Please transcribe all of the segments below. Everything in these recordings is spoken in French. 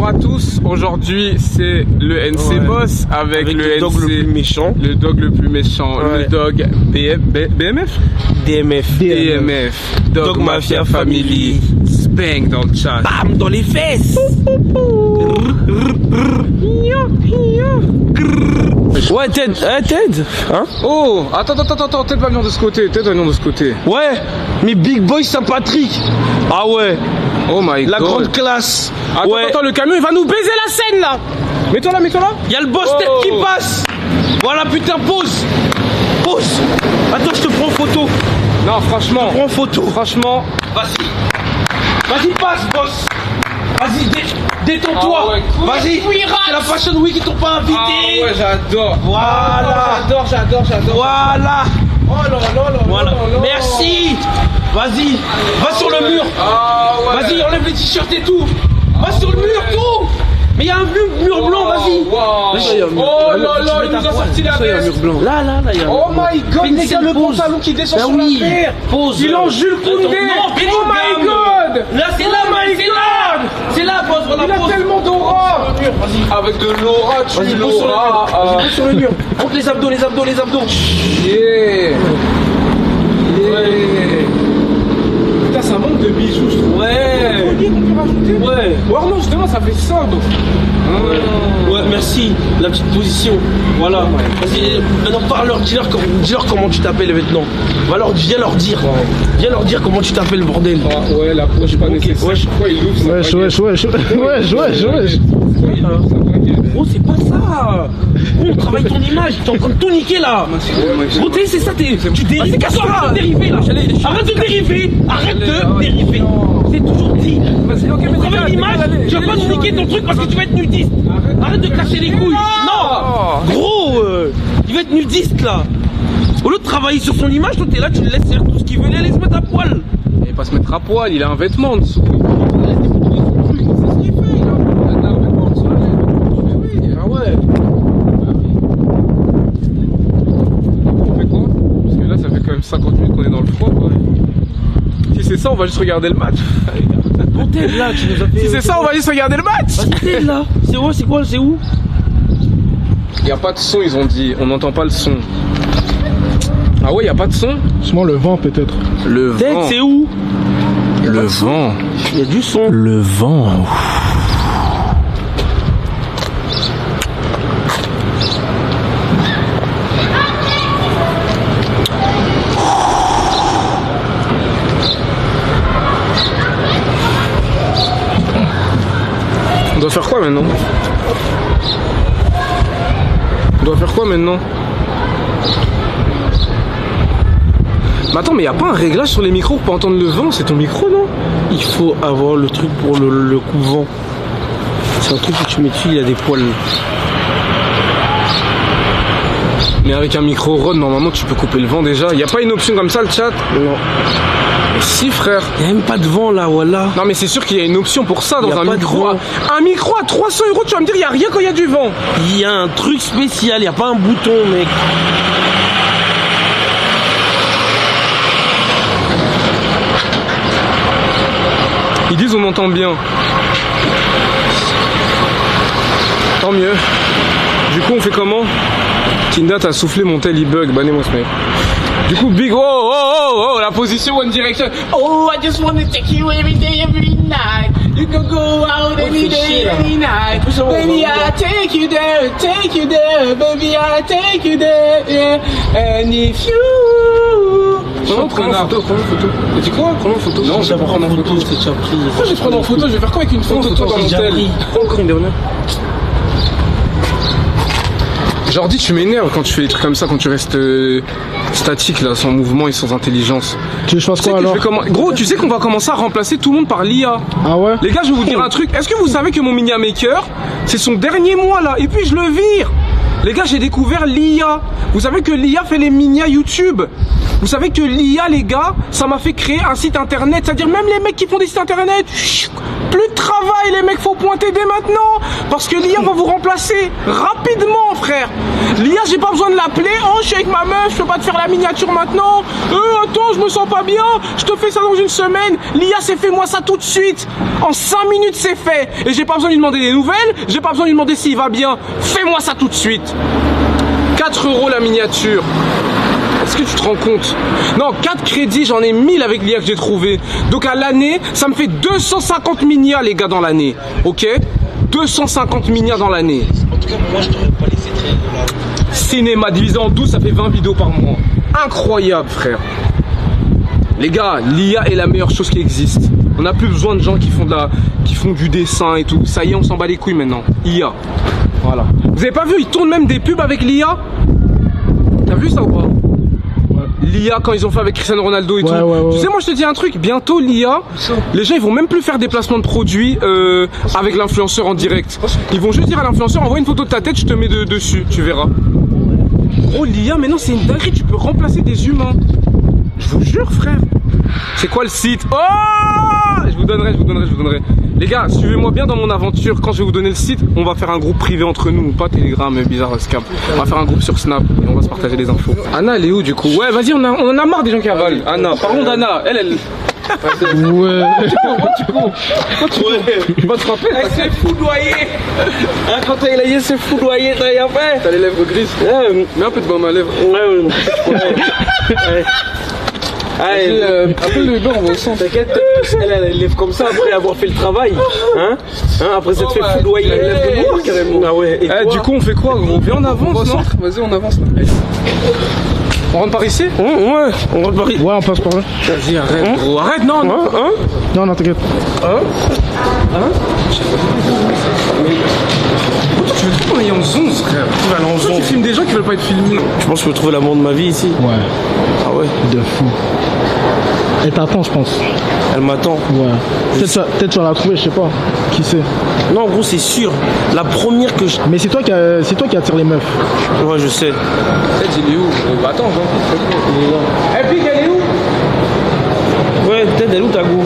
Bonjour à tous, aujourd'hui c'est le NC Boss avec le dog le plus méchant. Le dog le plus méchant, le dog BMF DMF, Dog Mafia Family. Bang dans le chat. Bam dans les fesses. Ouais Ted, hein? Oh, attends, Ted va venir de ce côté, Ouais, mais Big Boy Saint-Patrick. Ah ouais. Oh my god. La grande classe. Attends, le camion il va nous baiser la scène là. Mets-toi là. Y'a le boss Ted qui passe. Voilà putain, pause. Attends, je te prends en photo. Non, franchement. Je te prends en photo. Franchement. Vas-y, passe, boss. Vas-y, détends-toi. Ah ouais, cool. Vas-y. C'est la Fashion Week, ils t'ont pas invité. Ah ouais, j'adore. Voilà. J'adore. Voilà. Voilà. Merci. Vas-y. Va sur le mur. Ah ouais. Vas-y, enlève les t-shirts et tout. Va sur le mur, tout. Mais il y a un mur blanc, vas-y. Wow. Oh là là, il nous a sorti la veste. Là, il y a un Oh my god, les gars, le pantalon qui descend sur la paire. Pause. Il est en Jules Koundé. Oh my god. Là, c'est là, pause. Il a tellement d'aura. Avec de l'aura, Vas-y, pose sur le mur. Montre les abdos. Yeah. Putain, ça manque de bijoux, je trouve. Ouais. Qu'on peut rajouter. Ouais. Oh non, justement, ça fait sobre. Ouais, merci. La petite position. Voilà. Vas-y, maintenant dis-leur comment tu t'appelles maintenant. Viens leur dire. Viens leur dire comment tu t'appelles, bordel. Ah ouais, la poche pas nécessaire. Pourquoi il ouvre ça? Wesh. Gros, c'est pas ça. Gros, on travaille ton image. T'es en train de tout niquer là. Gros, c'est ça. Tu dérives. Casse-toi, dériver là. Arrête de dériver. C'est toujours dit. On travaille l'image. Tu vas pas nous niquer ton truc parce que tu vas être nudiste. Arrête de casser les couilles. Non. Gros, il va être nudiste là. Au lieu de travailler sur son image, toi t'es là, tu le laisses faire tout ce qu'il veut, aller se mettre à poil. Il va pas se mettre à poil, il a un vêtement en dessous. Ah ouais. On fait quoi? Parce que là ça fait quand même 50 minutes qu'on est dans le froid quoi. Si c'est ça, on va juste regarder le match. Bon Ted là, tu nous as fait... Si c'est ça, on va juste regarder le match. Vas-y Ted là. C'est où? Y a pas de son, ils ont dit, on n'entend pas le son. Ah ouais, y a pas de son? Sûrement le vent peut-être. Le Ted, vent. c'est où? Le vent. Il y a du son. Le vent. On doit faire quoi maintenant? Mais attends, mais y a pas un réglage sur les micros pour entendre le vent? C'est ton micro, non? Il faut avoir le truc pour le couvent. C'est un truc que tu mets dessus, il y a des poils. Mais avec un micro Rode, normalement tu peux couper le vent déjà. Y a pas une option comme ça, le chat? Non. Si frère. Il n'y a même pas de vent là, voilà. Non mais c'est sûr qu'il y a une option pour ça dans un micro. Un micro à 300 €, tu vas me dire, il n'y a rien quand il y a du vent. Il y a un truc spécial, il n'y a pas un bouton, mec. Ils disent on entend bien. Tant mieux. Du coup on fait comment? Kinda t'as soufflé mon tel bug, bannez-moi ce mec. Du coup Big oh, la position One Direction. Oh I just wanna take you every day, every night. You can go out any day, any night. Baby I take you there, baby I take you there, yeah. And if you... Prends une photo. Tu dis quoi? Prends une photo. Non, je vais pas prendre en photo, c'est déjà pris. Pourquoi je vais prendre en photo? Je vais faire quoi avec une photo de toi dans l'hôtel? Encore une dernière. Jordi, tu m'énerves quand tu fais des trucs comme ça, quand tu restes statique là, sans mouvement et sans intelligence. Tu veux que je fasse quoi alors? Gros, tu sais qu'on va commencer à remplacer tout le monde par l'IA. Ah ouais? Les gars, je vais vous dire un truc. Est-ce que vous savez que mon Minia Maker, c'est son dernier mois là, et puis je le vire? Les gars, j'ai découvert l'IA. Vous savez que l'IA fait les Minia YouTube. Vous savez que l'IA, les gars, ça m'a fait créer un site internet. C'est-à-dire même les mecs qui font des sites internet, plus de travail, les mecs, faut pointer dès maintenant. Parce que l'IA va vous remplacer rapidement, frère. L'IA, j'ai pas besoin de l'appeler. Oh, je suis avec ma meuf, je peux pas te faire la miniature maintenant. Attends, je me sens pas bien. Je te fais ça dans une semaine. L'IA, c'est fais-moi ça tout de suite. En 5 minutes, c'est fait. Et j'ai pas besoin de lui demander des nouvelles. J'ai pas besoin de lui demander s'il va bien. Fais-moi ça tout de suite. 4 € la miniature. Est-ce que tu te rends compte? Non, 4 crédits, j'en ai 1000 avec l'IA que j'ai trouvé. Donc à l'année, ça me fait 250 minia, les gars, dans l'année. Ok? 250 minia dans l'année. En tout cas, moi, je t'aurais pas laissé très là. Cinéma divisé en 12, ça fait 20 vidéos par mois. Incroyable, frère. Les gars, l'IA est la meilleure chose qui existe. On n'a plus besoin de gens qui font du dessin et tout. Ça y est, on s'en bat les couilles maintenant. IA. Voilà. Vous avez pas vu, ils tournent même des pubs avec l'IA? T'as vu ça ou pas? L'IA quand ils ont fait avec Cristiano Ronaldo et tout. Tu sais, moi je te dis un truc, bientôt l'IA, les gens ils vont même plus faire des placements de produits avec l'influenceur en direct. Ils vont juste dire à l'influenceur, envoie une photo de ta tête, je te mets dessus, tu verras. Oh l'IA, mais non, c'est une dinguerie, tu peux remplacer des humains. Je vous jure, frère. C'est quoi le site? Oh, je vous donnerai. Les gars, suivez-moi bien dans mon aventure. Quand je vais vous donner le site, on va faire un groupe privé entre nous, pas Telegram, bizarre scam. On va faire un groupe sur Snap et on va se partager les infos. Anna, elle est où du coup? Ouais, vas-y, on en a marre des gens qui avalent. Anna, parlons d'Anna. Elle. Ouais. Tu cours. Tu vas te frapper. Elle s'est foudroyée. Quand elle a s'est foudroyée, t'as rien fait. T'as les lèvres grises. Mets un peu de baume à lèvres. Appelle le Uber, on va au centre. T'inquiète, elle lève comme ça après avoir fait le travail. Hein après s'être fait foudroyer. Elle lève de noir carrément. Ah ouais. Du coup, on fait quoi, gros? Viens, on avance, non? Vas-y, on avance là. On rentre par ici? Ouais, on rentre par ici. Ouais, on passe par là. Vas-y, arrête, gros. Arrête, non. Non, t'inquiète. Pourquoi tu veux trop qu'on aille en 11, frère? Tu filmes des gens qui veulent pas être filmés. Je pense que je peux trouver l'amour de ma vie ici. Ouais. Ah ouais? De fou. Elle t'attend, je pense. Elle m'attend. Ouais. Peut-être tu vas la trouver, je sais pas. Qui sait? Non, gros, c'est sûr. La première que je. Mais c'est toi qui attire les meufs. Ouais, je sais. Ted, il est où? Attends, il est là. Eh, Pig, elle est où? Ouais, Ted, elle est où ta go?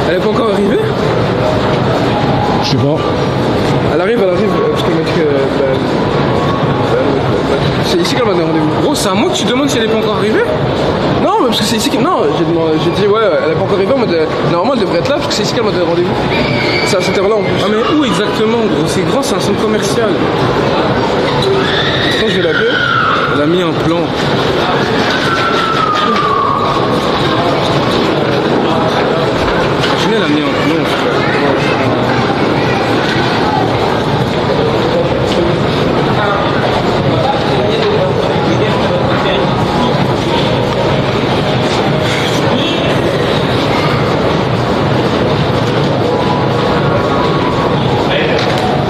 Elle est pas encore arrivée? Je sais pas. Elle arrive, parce qu'elle m'a dit que. C'est ici qu'elle m'a donné rendez-vous. Gros, c'est à moi que tu demandes si elle est pas encore arrivée? Non, mais parce que c'est ici qu'elle. Non, j'ai dit, ouais, elle est pas encore arrivée, mais normalement elle devrait être là, parce que c'est ici qu'elle m'a donné rendez-vous. C'est à cette heure-là en plus. Ah, mais où exactement, gros? C'est grand, c'est un centre commercial. Attends, je vais l'appeler. Elle a mis un plan. Elle a mis un plan, frère.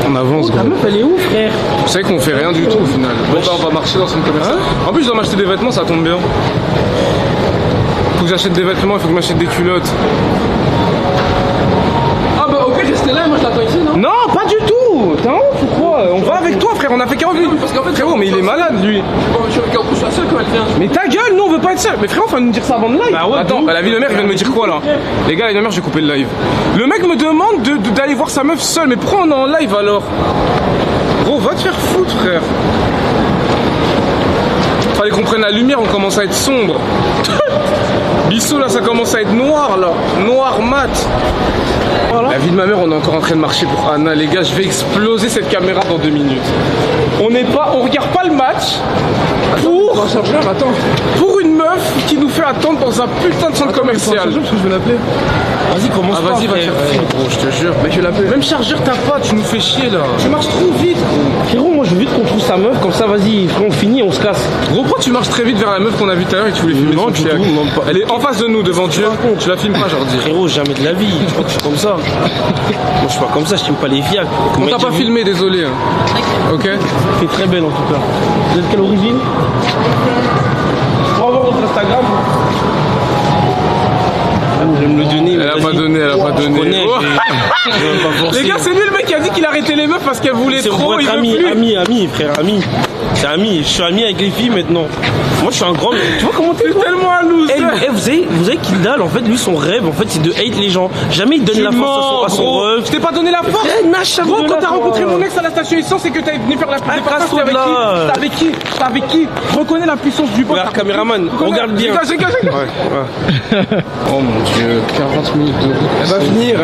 On avance, Ta meuf, elle est où, frère? Vous savez qu'on fait rien du tout au final. Bon, bah, on va marcher dans son commercial. En plus, je dois m'acheter des vêtements, ça tombe bien. Faut que j'achète des vêtements, il faut que je m'achète des culottes. Ah bah ok, restez là, moi je l'attends ici, non? Non, pas du tout. T'es un ouf ou quoi? On va avec toi, frère, on a fait 40 minutes. Parce qu'en fait, frérot, mais il est malade, lui. Je suis la seule quand elle vient. Mais ta gueule, nous on veut pas être seul. Mais frérot, faut nous dire ça avant le live. Bah ouais, attends, la vie de mère, il vient de me dire quoi là? Les gars, la vie de mère, j'ai coupé le live. Le mec me demande d'aller voir sa meuf seule. Mais pourquoi on est en live alors? Gros, va te faire foutre, frère. Fallait qu'on prenne la lumière, on commence à être sombre. Bissot là, ça commence à être noir là. Noir mat. Voilà. La vie de ma mère, on est encore en train de marcher pour Anna. Les gars, je vais exploser cette caméra dans 2 minutes. On regarde pas le match pour une meuf qui nous fait attendre dans un putain de centre commercial. Parce que je vais l'appeler. Vas-y, commence. Ah vas-y, va te faire foutre, gros, je te jure. Mais je vais l'appeler. Même chargeur t'as pas, tu nous fais chier là. Tu marches trop vite, gros. Frérot, moi je veux vite qu'on trouve sa meuf, comme ça, vas-y, on finit, on se casse. Gros, pourquoi tu marches très vite vers la meuf qu'on a vue tout à l'heure et tu voulais filmer Non, son du chiac? tout, non, pas. Elle est en face de nous, devant Dieu. Tu la filmes pas, genre dis. Frérot, jamais de la vie. Tu crois que je suis comme ça? Moi je suis pas comme ça, je filme pas les fiacs. On t'a pas filmé, désolé. Hein. Ok. C'est très belle en tout cas. Vous êtes de quelle origine? Je peux avoir votre Instagram? Je vais me le donner. Elle a pas donné, elle a pas donné. Je connais, Les gars, c'est lui le mec qui a dit qu'il arrêtait les meufs parce qu'elles voulaient C'est trop, il votre veut ami, plus. ami, frère, ami. C'est ami, je suis ami avec les filles maintenant. Moi je suis un grand. Tu vois comment t'es C'est tellement un loser. vous savez Kildal, en fait, lui son rêve, en fait, c'est de hate les gens. Jamais il donne la force à son rêve. Je t'ai pas donné la force. Gros, quand t'as rencontré mon ex à la station essence et que t'es venu faire la départage, c'était avec qui? C'était avec qui? Reconnais la puissance du boss. Regarde, caméraman, regarde bien. Oh mon dieu, 40 minutes de route. Elle va venir.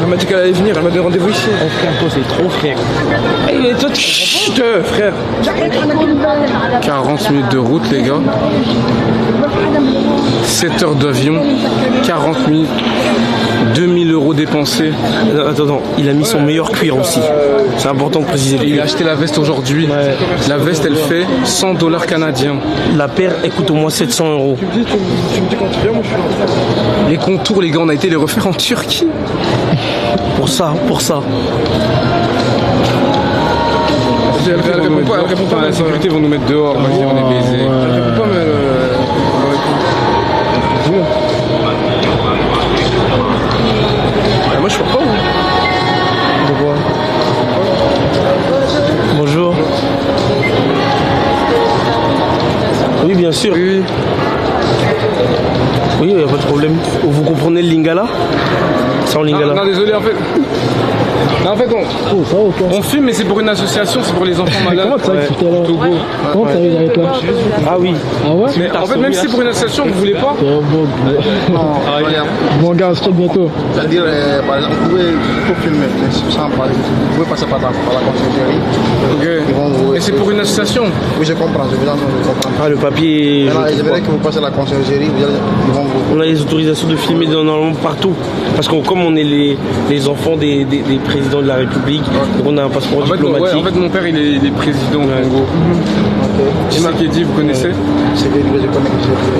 Elle m'a dit qu'elle allait venir, elle m'a donné rendez-vous ici. Frère, toi c'est trop, frère. Et toi, tu frère. 40 minutes de route, les gars. 7 heures d'avion, 40 minutes, 2000 € dépensés. Attends, il a mis son meilleur cuir aussi. C'est important de préciser. Il a acheté la veste aujourd'hui. La veste, elle fait 100 $ canadiens. La paire, elle coûte au moins 700 €. Tu me dis quand tu viens, moi je suis là. Les contours, les gars, on a été les refaire en Turquie. Pour ça. Elle répond pas. La sécurité vont nous mettre dehors. Vas-y, on est baisés. Elle répond pas, mais moi je peux pas. Pourquoi? Bonjour. Oui, bien sûr. Oui, il n'y a pas de problème. Vous comprenez le lingala? C'est en lingala. Non, désolé, en fait. Non, en fait, on filme, mais c'est pour une association, c'est pour les enfants malades. Comment t'arrives tout à l'heure? Togo. Comment t'arrives avec toi? Ah oui. Ah ouais? Mais en fait, même si c'est pour une association, vous voulez pas? Bon gars, on se retrouve bientôt. C'est-à-dire, par exemple, vous pouvez filmer, sans parler. Vous pouvez passer par la conciergerie. Ok. Et c'est pour une association? Oui, je comprends, je vous entends, je comprends. Ah, le papier. Maintenant, je verrai que vous passez à la conciergerie, ils vont vous... On a les autorisations de filmer normalement partout. Parce que comme on est les enfants des présidents de la République, donc on a un passeport diplomatique. En fait, mon père, il est président au Congo. C'est ça qui est dit, vous connaissez? C'est que je connais.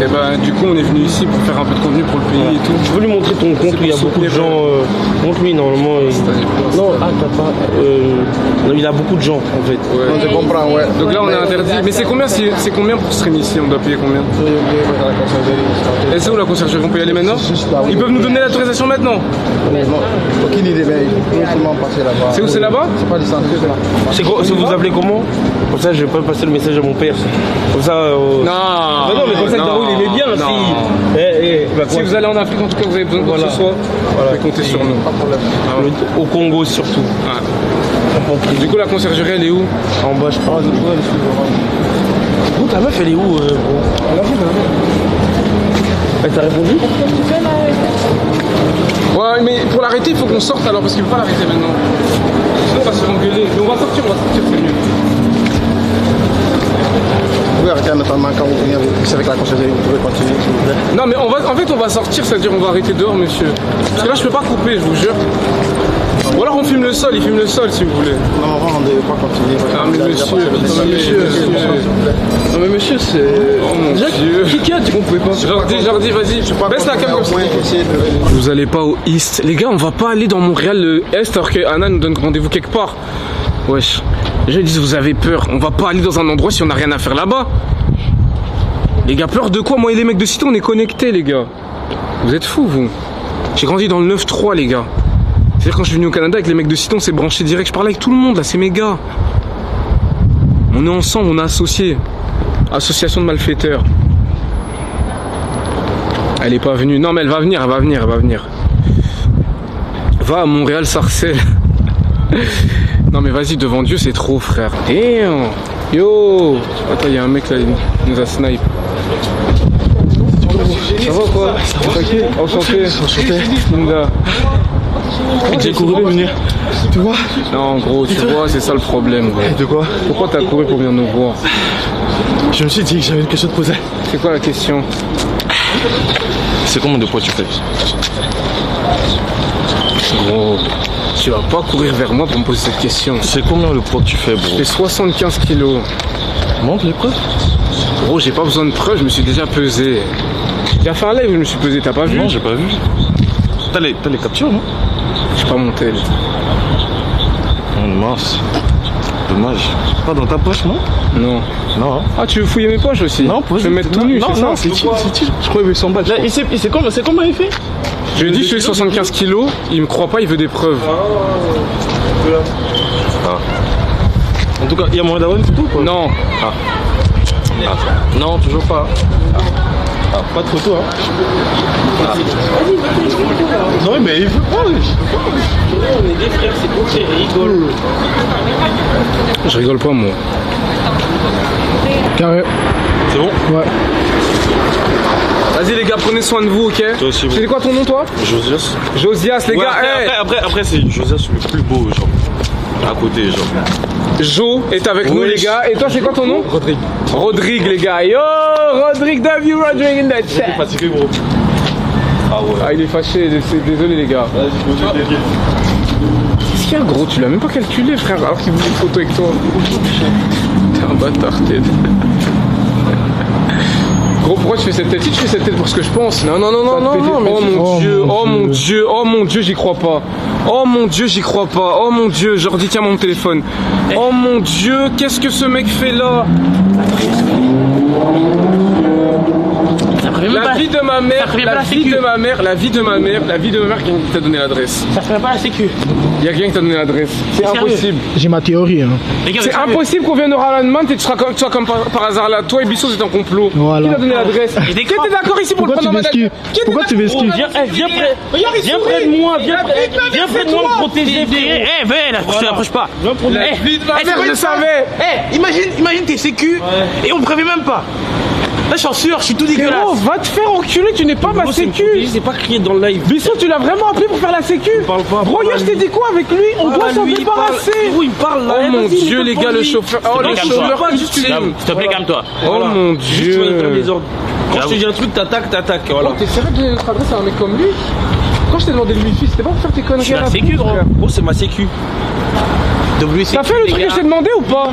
Et ben, du coup, on est venu ici pour faire un peu de contenu pour le pays et tout. Je veux lui montrer ton compte où il y a beaucoup de gens. Montre-lui normalement. Non, t'as pas. Non, il a beaucoup de gens en fait. Ouais. Non, je comprends, ouais. Donc là, on est interdit. Mais c'est combien pour se rendre ici? On doit payer combien? Et c'est où la conciergerie? On peut y aller maintenant? Ils peuvent nous donner l'autorisation maintenant? Non, aucune idée, mais il faut seulement passer là-bas. C'est où, c'est là-bas? C'est pas distance, c'est là. C'est vous appelez comment? Comme ça, je vais pas passer le message à mon père. Comme ça. Non. Bah non, mais comme ça, Darou, il aimait bien. Si vous allez en Afrique, en tout cas, vous avez besoin de quoi que ce soit, vous pouvez compter sur nous. Pas de problème. Au Congo surtout. Ouais. Du coup, la conciergerie, elle est où? En bas, je crois. Où ta meuf, elle est où, gros? Elle t'a répondu? Ouais, mais pour l'arrêter, il faut qu'on sorte alors, parce qu'il ne faut pas l'arrêter maintenant. Sinon, on va se faire engueuler. Mais on va sortir, c'est mieux. Vous pouvez arrêter notamment quand vous venez avec la conciergerie, vous pouvez continuer s'il vous plaît. Non, mais en fait, on va sortir, c'est-à-dire on va arrêter dehors, monsieur. Parce que là, je peux pas couper, je vous jure. Ou alors on filme le sol, il filme le sol si vous voulez. Non, on ne devait pas continuer. Ah, mais monsieur, c'est... Oh mon Dieu. Qui a dit qu'on pouvait pas? Je leur dis, vas-y, baisse la caméra. Vous allez pas au East. Les gars, on va pas aller dans Montréal, le Est, alors que Anna nous donne rendez-vous quelque part. Wesh. Je dis, vous avez peur. On va pas aller dans un endroit si on n'a rien à faire là-bas. Les gars, peur de quoi? Moi et les mecs de Cité, on est connectés, les gars. Vous êtes fous, vous. J'ai grandi dans le 9-3, les gars. C'est-à-dire quand je suis venu au Canada avec les mecs de Cité, on s'est branché direct. Je parlais avec tout le monde, là, c'est mes gars. On est ensemble, on est associés. Association de malfaiteurs. Elle est pas venue. Non, mais elle va venir. Va à Montréal, Sarcelles. Non, mais vas-y, devant Dieu, c'est trop, frère. Damn. Yo. Attends, il y a un mec là, il nous a snipe. Ça va quoi? Enchanté. Linda. J'ai couru pour venir. Tu vois? Non, gros, tu vois, c'est ça le problème, gros. De quoi? Pourquoi t'as couru pour venir nous voir? Je me suis dit que j'avais une question à te poser. C'est quoi la question? C'est combien de poids tu fais? Gros, tu vas pas courir vers moi pour me poser cette question. C'est combien le poids que tu fais, Je bro? fais 75 kilos. Montre les preuves. Gros, j'ai pas besoin de preuves, je me suis déjà pesé. J'ai fait un live où je me suis pesé, t'as pas vu? Non, j'ai pas vu. T'as les captures, non? J'ai pas monté. Oh, mince. Dommage. Pas dans ta poche, non? Non. Non. Ah, tu veux fouiller mes poches aussi? Non, je vais me mettre tout nu, non, c'est ça? non, c'est chill. Je crois qu'il veut 100 balles. Là, il sait comment il fait? Je lui ai dit je fais 75 kilos, il me croit pas, il veut des preuves. En tout cas, il y a moyen d'avoir une photo ou quoi? Non. Non, toujours pas. Pas de photo, hein. Non, mais il veut pas. On est des frères, c'est bon, il rigole. Je rigole pas moi. Carré. C'est bon? Ouais. Vas-y les gars, prenez soin de vous, ok? Toi aussi, C'est quoi ton nom toi? Josias. Josias les Ouais, gars, hey. après c'est Josias le plus beau, genre. À côté, genre. Jo est avec nous les gars. Et toi c'est quoi ton nom? Rodrigue. Rodrigue les gars. Yo Rodrigue, W Rodrigue in the chat. Fatigué, gros. Ah ouais. Ah il est fâché, désolé les gars. Qu'est-ce qu'il y a gros? Tu l'as même pas calculé frère alors qu'il voulait une photo avec toi. T'es un bâtard Ted. Gros pourquoi tu fais cette tête? Si tu fais cette tête pour ce que je pense. Non. Oh mon dieu, j'y crois pas. Oh mon dieu, j'y crois pas. Oh mon dieu, je leur dis tiens mon téléphone. Oh mon dieu, qu'est-ce que ce mec fait là? La vie de ma mère, la vie de ma mère, la vie de ma mère, la vie de ma mère qui t'a donné l'adresse. Ça ferait pas la sécu. Y'a quelqu'un qui t'a donné l'adresse. C'est Sérieux? impossible. J'ai ma théorie. Hein. Les gars, C'est impossible qu'on vienne au Rallandman et tu sois comme par hasard là. Toi et Bissot c'est un complot. Voilà. Qui t'a donné l'adresse? Qui était d'accord ici pour le Pourquoi tu prendre en veux ski? madame? Pourquoi tu veux ski? Viens près de moi, viens près de moi me protéger. Eh, viens là, je t'approche pas. La vie de ma mère, je le savais. Eh, imagine t'es sécu et on me prévient même pas. Là, je suis en sueur, je suis tout dégueulasse. Gros, va te faire enculer, tu n'es pas ma sécu. C'est pas crié dans le live. Bissot, tu l'as vraiment appelé pour faire la sécu? Parle pas. Bro, hier, je t'ai dit quoi avec lui? On doit s'en débarrasser. Il parle là. Oh mon dieu, les gars, le chauffeur. Oh, le chauffeur, juste S'il te plaît, calme-toi. Oh mon dieu. Quand je te dis un truc, t'attaques. Voilà. T'es sérieux de donner notre adresse à un mec comme lui? Quand je t'ai demandé le wifi, c'était pas pour faire tes conneries. C'est la sécu, gros. Gros, c'est ma sécu. T'as fait le truc que je t'ai demandé ou pas?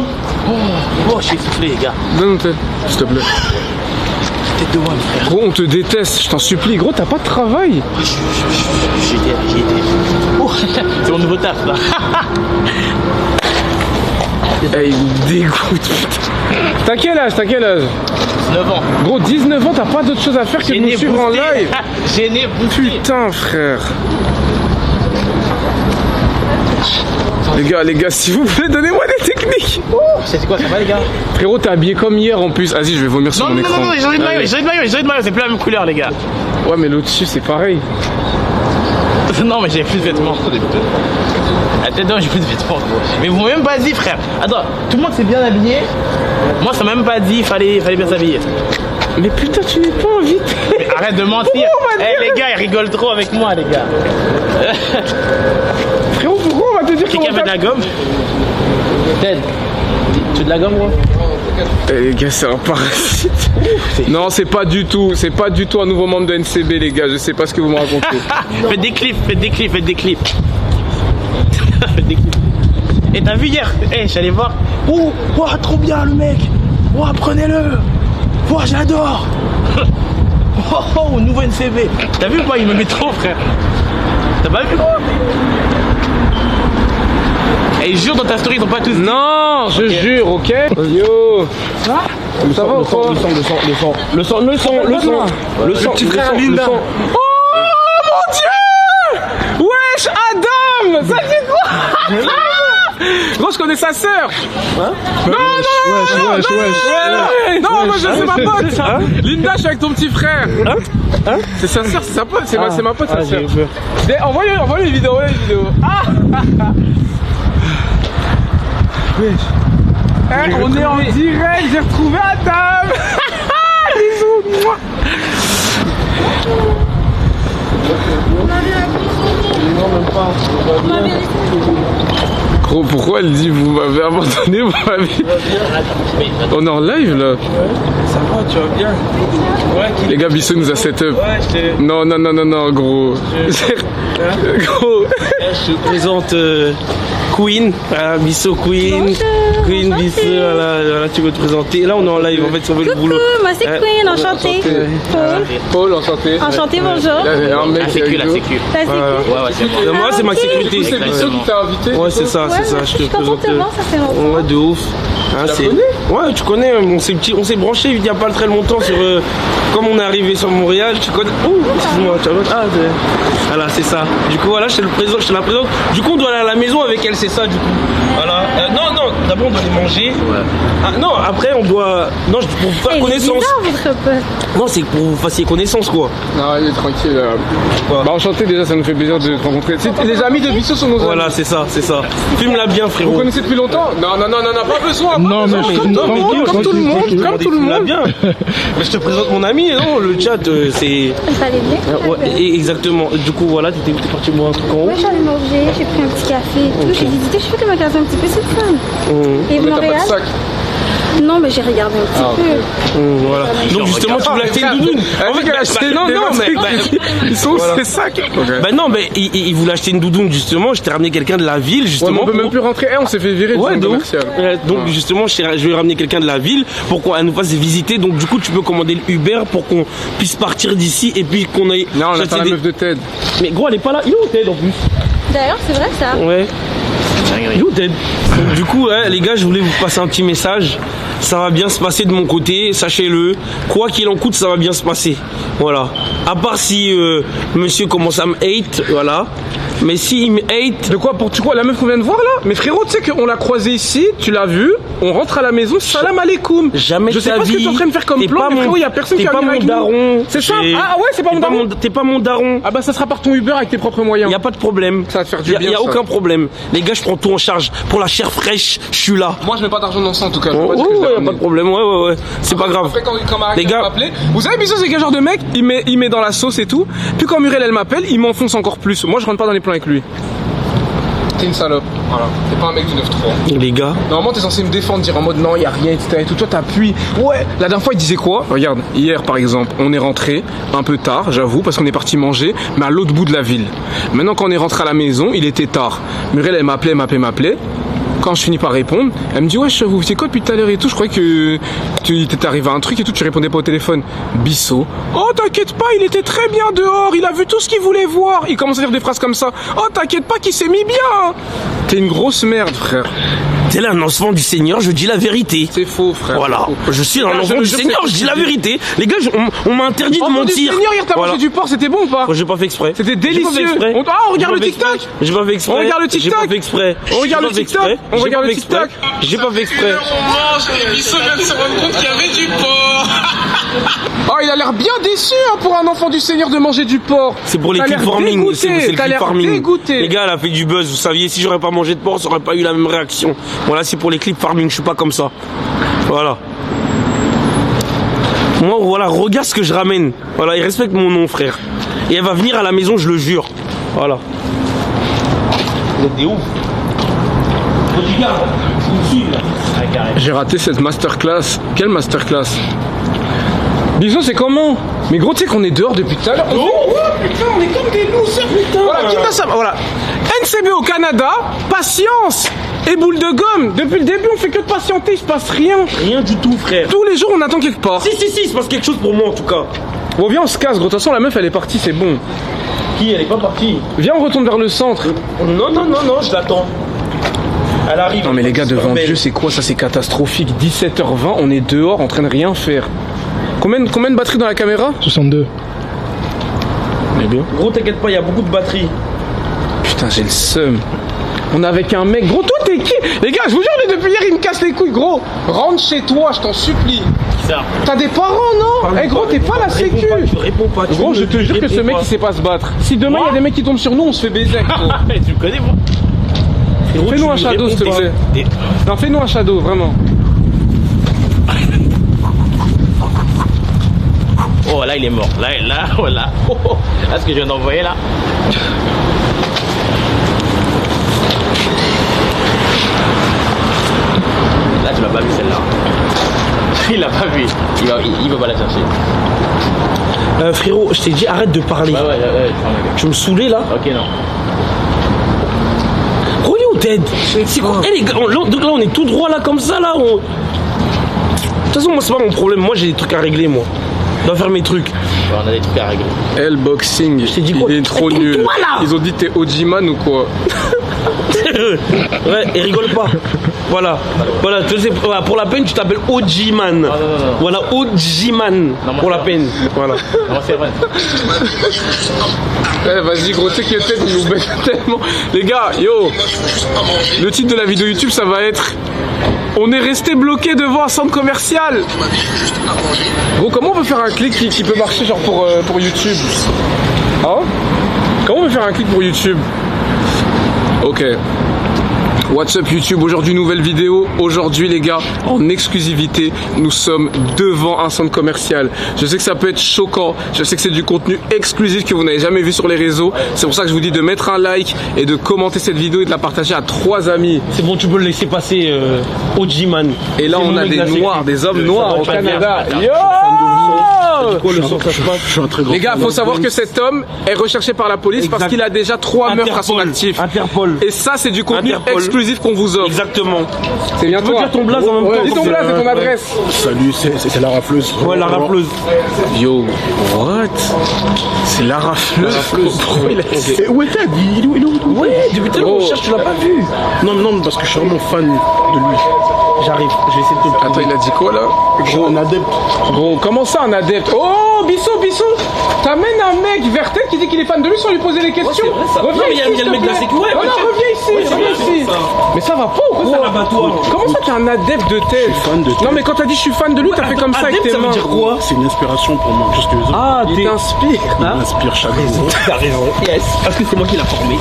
Oh, j'ai soufflé, les gars. Donne tête, s'il te plaît. Tête de moi, les frères. Gros, on te déteste, je t'en supplie. Gros, t'as pas de travail. J'ai été. Oh, c'est mon nouveau taf, là. Eh, il me dégoûte, putain. T'as quel âge? 9 ans. Gros, 19 ans, t'as pas d'autre chose à faire que de nous suivre en live. J'ai né boosté. Putain, frère. Les gars, s'il vous plaît, donnez-moi des techniques. C'est quoi, ça va, les gars? Frérot, t'es habillé comme hier en plus. Vas-y, je vais vomir sur mon écran. Non, j'ai envie de maillot, c'est plus la même couleur, les gars. Ouais, mais l'au-dessus, c'est pareil. Non, mais j'ai plus de vêtements. Attends, j'ai plus de vêtements, gros. Mais vous m'avez même pas dit, frère. Attends, tout le monde s'est bien habillé. Moi, ça m'a même pas dit, il fallait bien s'habiller. Mais putain, tu n'es pas invité. Mais arrête de mentir. Eh, les gars, ils rigolent trop avec moi, les gars. Frérot, pourquoi on va te dire Qui a fait de la gomme? Ted, tu veux de la gomme, gros? Eh les gars, c'est un parasite. Non, c'est pas du tout un nouveau membre de NCB, les gars. Je sais pas ce que vous me racontez. Faites des clips. Et t'as vu hier? Eh, j'allais voir. Oh, trop bien le mec. Oh, prenez-le. Oh, j'adore. Oh, nouveau NCB. T'as vu ou pas? Il me met trop, frère. T'as pas vu? Et jure dans ta story, ils ont pas tous dit. Non, je jure, ok. Yo. Ça va ou quoi? Le sang. Le petit frère Linda. Oh mon dieu! Wesh, Adam! Ça dit quoi? Gros, je connais sa sœur. Non, moi je sais ma pote. Linda, je suis avec ton petit frère. C'est sa sœur, c'est sa pote, c'est ma pote, sa sœur. Envoie-lui une vidéo, on est en direct, j'ai retrouvé Adam. Bisous. Gros, pourquoi elle dit vous m'avez abandonné, vous m'avez... On est en live là. Ça va, tu vas bien? Ouais, les gars, Bissot nous a setup. Non, gros. Gros. Je te présente Queen, Bissot Queen. Queen, Bissot, voilà, tu veux te présenter. Là, on est en live, en fait, on veut le boulot. Moi, c'est Queen, enchantée. Paul, enchanté. Enchanté, bonjour. Là, il y a un mec La sécu. Ouais, c'est bon. Moi, c'est ma sécurité. C'est Bissot qui t'a invité. Ouais, c'est ça, je te présente. Comportement, ça fait longtemps. Ouais, de ouf. Hein, Tu la connais? Ouais, tu connais, on s'est branché il y a pas très longtemps sur. Comme on est arrivé sur Montréal, tu connais. Oh, excuse-moi, tu vois. Ah, voilà, c'est ça. Du coup, voilà, je suis la présente. Du coup, on doit aller à la maison avec elle, c'est ça, du coup. Voilà. Non, d'abord, on doit les manger. Ouais. Ah, non, après, on doit. Non, pour faire connaissance. Bizarre, votre pote. Non, c'est pour que vous fassiez connaissance, quoi. Non, il est tranquille. Bah, enchanté, déjà, ça nous fait plaisir de te rencontrer. Les amis de Bissot sont nos amis. Voilà, c'est ça. Fume-la bien, frérot. Vous connaissez depuis longtemps? Non, pas besoin. Non, mais comme tout le monde. Bien. Mais je te présente mon ami, non? Le chat, c'est. Il fallait bien. Ouais, exactement. Du coup, voilà, t'es parti boire un truc en haut. Ouais, j'allais manger, j'ai pris un petit café et tout. J'ai visité, je fais le magasin un petit peu, c'est fun. Et Mais t'as Montréal? pas de sac. Non, mais j'ai regardé un petit peu. Voilà. Donc, justement, tu voulais acheter une doudoune. En fait, Ils sont où ces sacs? Bah non, mais il voulait acheter une doudoune, justement. Je t'ai ramené quelqu'un de la ville, justement. On peut même plus rentrer. On s'est fait virer du centre commercial. Donc, justement, je vais ramener quelqu'un de la ville pour qu'on nous fasse visiter. Donc, du coup, tu peux commander le Uber pour qu'on puisse partir d'ici et puis qu'on aille. Non, on attend la meuf de Ted. Mais gros, elle est pas là. Il est où Ted en plus? D'ailleurs, c'est vrai ça. Ouais. Il est où Ted? Donc, du coup, les gars, je voulais vous passer un petit message. Ça va bien se passer de mon côté, sachez-le. Quoi qu'il en coûte, ça va bien se passer. Voilà. À part si monsieur commence à me hate, voilà. Mais si il me hate. De quoi? Tu crois la meuf qu'on vient de voir là? Mais frérot, tu sais qu'on l'a croisée ici, tu l'as vu, on rentre à la maison, salam alaikum. Jamais je sais pas ce que tu es en train de faire comme plan, mais frérot, il y a personne qui a pas mon daron. C'est ça? Ah ouais, c'est pas mon daron. T'es pas mon daron. Ah bah ça sera par ton Uber avec tes propres moyens. Y a pas de problème. Ça va te faire du bien. Y a aucun problème. Les gars, je prends tout en charge. Pour la chair fraîche, je suis là. Moi, je mets pas d'argent dans ça en tout cas. Ouais, y a pas de problème. Ouais. C'est pas grave. Après, quand les gars, vous savez, Bissot, c'est quel genre de mec? Il met dans la sauce et tout. Puis quand Muriel elle m'appelle, il m'enfonce encore plus. Moi, je rentre pas dans les plans avec lui. T'es une salope, voilà. T'es pas un mec du 9-3. Les gars. Normalement, t'es censé me défendre, dire en mode non, y a rien, etc. Et tout. Toi, t'appuies. Ouais. La dernière fois, il disait quoi? Regarde, hier par exemple, on est rentré un peu tard, j'avoue, parce qu'on est parti manger, mais à l'autre bout de la ville. Maintenant, quand on est rentré à la maison, il était tard. Muriel, elle m'appelait. Quand je finis par répondre, elle me dit ouais, vous faisiez quoi depuis tout à l'heure et tout? Je croyais que tu t'étais arrivé à un truc et tout, tu répondais pas au téléphone. Bissot. Oh t'inquiète pas, il était très bien dehors, il a vu tout ce qu'il voulait voir. Il commence à dire des phrases comme ça. Oh t'inquiète pas qu'il s'est mis bien. T'es une grosse merde, frère. T'es là un enfant du Seigneur, je dis la vérité. C'est faux, frère. Voilà. Je suis un enfant du Seigneur, je dis la vérité. Les gars, on m'a interdit de mentir. Seigneur, hier t'as mangé du porc, c'était bon ou pas? J'ai pas fait exprès. C'était délicieux. On regarde le TikTok. J'ai pas fait exprès. On regarde le TikTok. J'ai pas fait exprès. On regarde le TikTok. On regarde le TikTok. J'ai pas fait exprès. Bissot vient de se rendre compte qu'il y avait du porc. Oh, il a l'air bien déçu pour un enfant du Seigneur de manger du porc. C'est pour les clip farming. C'est le clip farming. Dégoûté. Les gars, elle a fait du buzz. Vous saviez, si j'aurais pas mangé de porc, ça aurait pas eu la même réaction. Voilà, c'est pour les clips farming. Je suis pas comme ça. Voilà. Moi, voilà, regarde ce que je ramène. Voilà, il respecte mon nom, frère. Et elle va venir à la maison, je le jure. Voilà. Vous êtes des ouf. J'ai raté cette masterclass. Quelle masterclass? Bissot, c'est comment? Mais gros, tu sais qu'on est dehors depuis tout à l'heure. Oh, putain, on est comme des losers, putain. Voilà, qui ça? Voilà. NCB au Canada, patience et boule de gomme. Depuis le début, on fait que de patienter, il se passe rien. Rien du tout, frère. Tous les jours, on attend quelque part. Si, il se passe quelque chose pour moi, en tout cas. Bon, viens, on se casse, gros. De toute façon, la meuf, elle est partie, c'est bon. Qui? Elle est pas partie. Viens, on retourne vers le centre. Non, je l'attends. Elle arrive. Non mais les gars, devant Dieu, c'est quoi ça? C'est catastrophique. 17h20, on est dehors en train de rien faire. Combien de batteries dans la caméra? 62. Mais bien. Gros, t'inquiète pas, il y a beaucoup de batteries. Putain, j'ai le seum. On est avec un mec. Gros, toi, t'es qui? Les gars, je vous jure, depuis hier, il me casse les couilles, gros. Rentre chez toi, je t'en supplie. Ça. T'as des parents, non? Eh gros, t'es pas la sécu. Réponds pas. Gros, je te jure que ce mec, il sait pas se battre. Si demain, il y a des mecs qui tombent sur nous, on se fait baiser. Tu me connais, moi? Fais-nous un shadow, s'il te plaît. Non, fais-nous un shadow, vraiment. Oh là il est mort, là, voilà. Là ce que je viens d'envoyer là. Là tu l'as pas vu celle-là. Il l'a pas vu, il veut pas la chercher. Frérot, je t'ai dit arrête de parler. Ouais, tu me saoulais là. Ok non. Rolio Ted. C'est quoi? Eh les gars, donc là on est tout droit là comme ça là. De toute façon moi c'est pas mon problème, moi j'ai des trucs à régler moi. Je dois faire mes trucs. Ouais, on a des trucs à régler. L-boxing, Je t'ai dit quoi? il est trop nul. Toi, là. Ils ont dit t'es Ojiman ou quoi? Ouais, et rigole pas. Voilà. Voilà, tu sais, pour la peine, tu t'appelles OG-Man. Voilà, OG-Man. Pour la peine. Voilà. Non, c'est vrai. Eh, vas-y, gros, tu sais qu'il y a peut-être, il nous baisse tellement. Les gars, yo, le titre de la vidéo YouTube, ça va être on est resté bloqué devant un centre commercial. Gros, comment on peut faire un clic qui peut marcher genre pour YouTube? Hein? Comment on peut faire un clic pour YouTube? Ok. What's up YouTube, aujourd'hui nouvelle vidéo. Aujourd'hui les gars, en exclusivité, nous sommes devant un centre commercial. Je sais que ça peut être choquant, je sais que c'est du contenu exclusif que vous n'avez jamais vu sur les réseaux. C'est pour ça que je vous dis de mettre un like et de commenter cette vidéo et de la partager à 3 amis. C'est bon, tu peux le laisser passer OG-Man. Et là on a des noirs, des hommes noirs au Canada. Yo! Les gars, faut savoir que cet homme est recherché par la police parce qu'il a déjà 3 meurtres à son actif. Interpol. Et ça c'est du contenu exclusif qu'on vous offre. Exactement. C'est bien toi. Tu veux dire ton blaze en même temps? Dis ton blaze et ton adresse. Salut, c'est la rafleuse. Ouais, la rafleuse. Yo, what? C'est la rafleuse. Où était il est où? Ouais, depuis tout à l'heure on cherche, tu l'as pas vu. Non, parce que je suis vraiment fan de lui. J'arrive, je vais essayer de te le Attends, il a dit quoi là? Gros, un adepte. Gros, comment ça un adepte? Oh, Bissot, t'amènes un mec vers tête qui dit qu'il est fan de lui sans lui poser des questions. Reviens ici, il y a le mec de la sécu. Ouais, non, reviens ici. Mais ça va pas ou quoi? Comment ça t'es un adepte de tête? Fan de tête. Non mais quand t'as dit je suis fan de lui, t'as fait comme ça avec tes mains. Ça veut dire quoi? C'est une inspiration pour moi. Juste que les autres. Ah, Il t'inspire. Il m'inspire chaque jour. T'as raison. Yes. Parce que c'est moi qui l'a formé.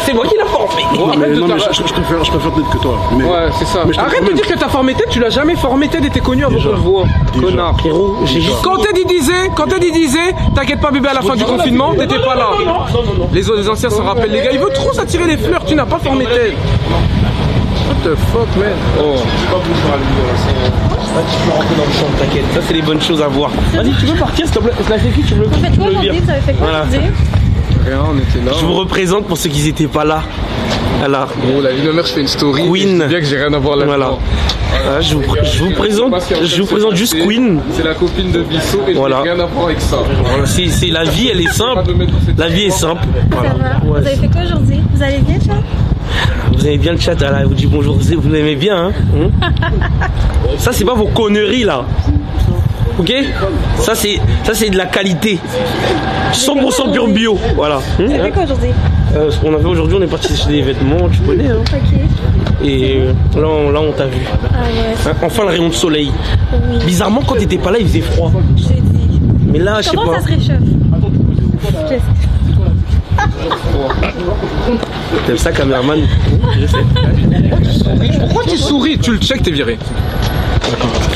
C'est moi qui l'a formé. Non, mais je préfère peut-être que toi. Mais... Ouais, c'est ça. Mais je te Arrête de dire que t'as formé tête, tu l'as jamais formé tête et t'es connu avant qu'on le voit. Connard. Frérot, j'ai juste. Quand Teddy disait, t'inquiète pas bébé, à la fin du confinement, t'étais pas là. Les anciens s'en rappellent, les gars, il veut trop s'attirer les fleurs, tu n'as pas formé tête. What the fuck, man? Oh. Tu peux rentrer dans le champ, t'inquiète. Ça, c'est les bonnes choses à voir. Vas-y, tu veux partir, s'il te plaît? La sécu, tu veux le En fait, quoi le aujourd'hui? dire. Ça avait fait quoi Voilà. aujourd'hui? Rien, on était là. Je vous représente pour ceux qui n'étaient pas là. Voilà. Bon, la vie de ma mère, je fais une story. Queen. Je dis bien que j'ai rien à voir là-dedans. Voilà. Voilà, je vous présente juste Queen. C'est la copine de Bissot et Voilà. j'ai rien à voir avec ça. Voilà, c'est la vie, elle est simple. La vie est simple. Voilà. Ça va? Ouais. Vous avez fait quoi aujourd'hui? Vous allez bien, chat? Vous aimez bien le chat, là, vous dit bonjour, vous l'aimez bien, hein? Ça, c'est pas vos conneries, là. Ok? Ça, c'est de la qualité. 100% pur bio. Voilà. Vous avez fait quoi aujourd'hui? Ce qu'on a fait aujourd'hui, on est parti chez des vêtements, tu connais, hein? Ok. Et là, on t'a vu. Ah ouais. Hein, enfin, le rayon de soleil. Oui. Bizarrement, quand t'étais pas là, il faisait froid. Jeudi. Mais là, je sais Comment pas. ça se réchauffe? T'aimes ça, caméraman? Je sais. Pourquoi tu souris? Tu le check, t'es viré.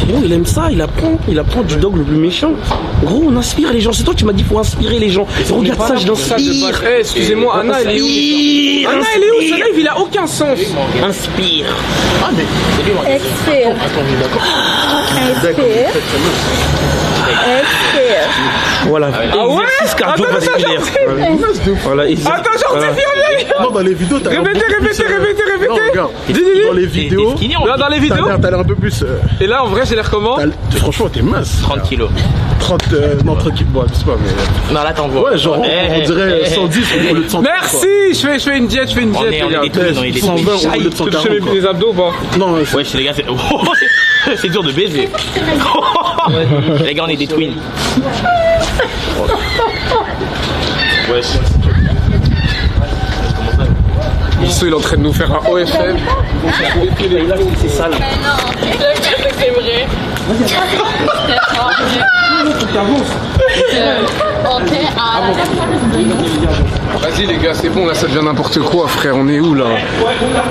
Gros, il aime ça, il apprend du dog le plus méchant. Gros, on inspire les gens. C'est toi qui m'as dit faut inspirer les gens. Regarde ça, je l'inspire. Eh, excusez-moi, Anna, elle est où? Anna, elle est où? Ce live, il a aucun sens. Inspire. Expire. Expire. Expire. Voilà. Ah ouais? Exercice cardiovasculaire. Voilà. Attends, j'en sais rien. Non, dans les vidéos, t'as Répétez. Non, regarde. Dis. Dans les vidéos, Là, dans les vidéos. t'as l'air un peu plus. Et là, en vrai, j'ai l'air comment? Franchement, t'es mince. 30 kilos. 30 kilos. Bon, je sais pas, mais. Non, là, t'en vois. Ouais, genre, on dirait 110 au lieu de 130. Merci. Je fais une diète, On est les des gars. twins, on est des 120 twins. au lieu de Tu 140. fais quoi. les abdos ou pas? Non, Ouais, les gars, c'est dur de baiser. Les gars, on est des twins. Ouais, Bissot, il est en train de nous faire un OFM. C'est sale. Vas-y les gars, c'est bon, là ça devient n'importe quoi frère, on est où là?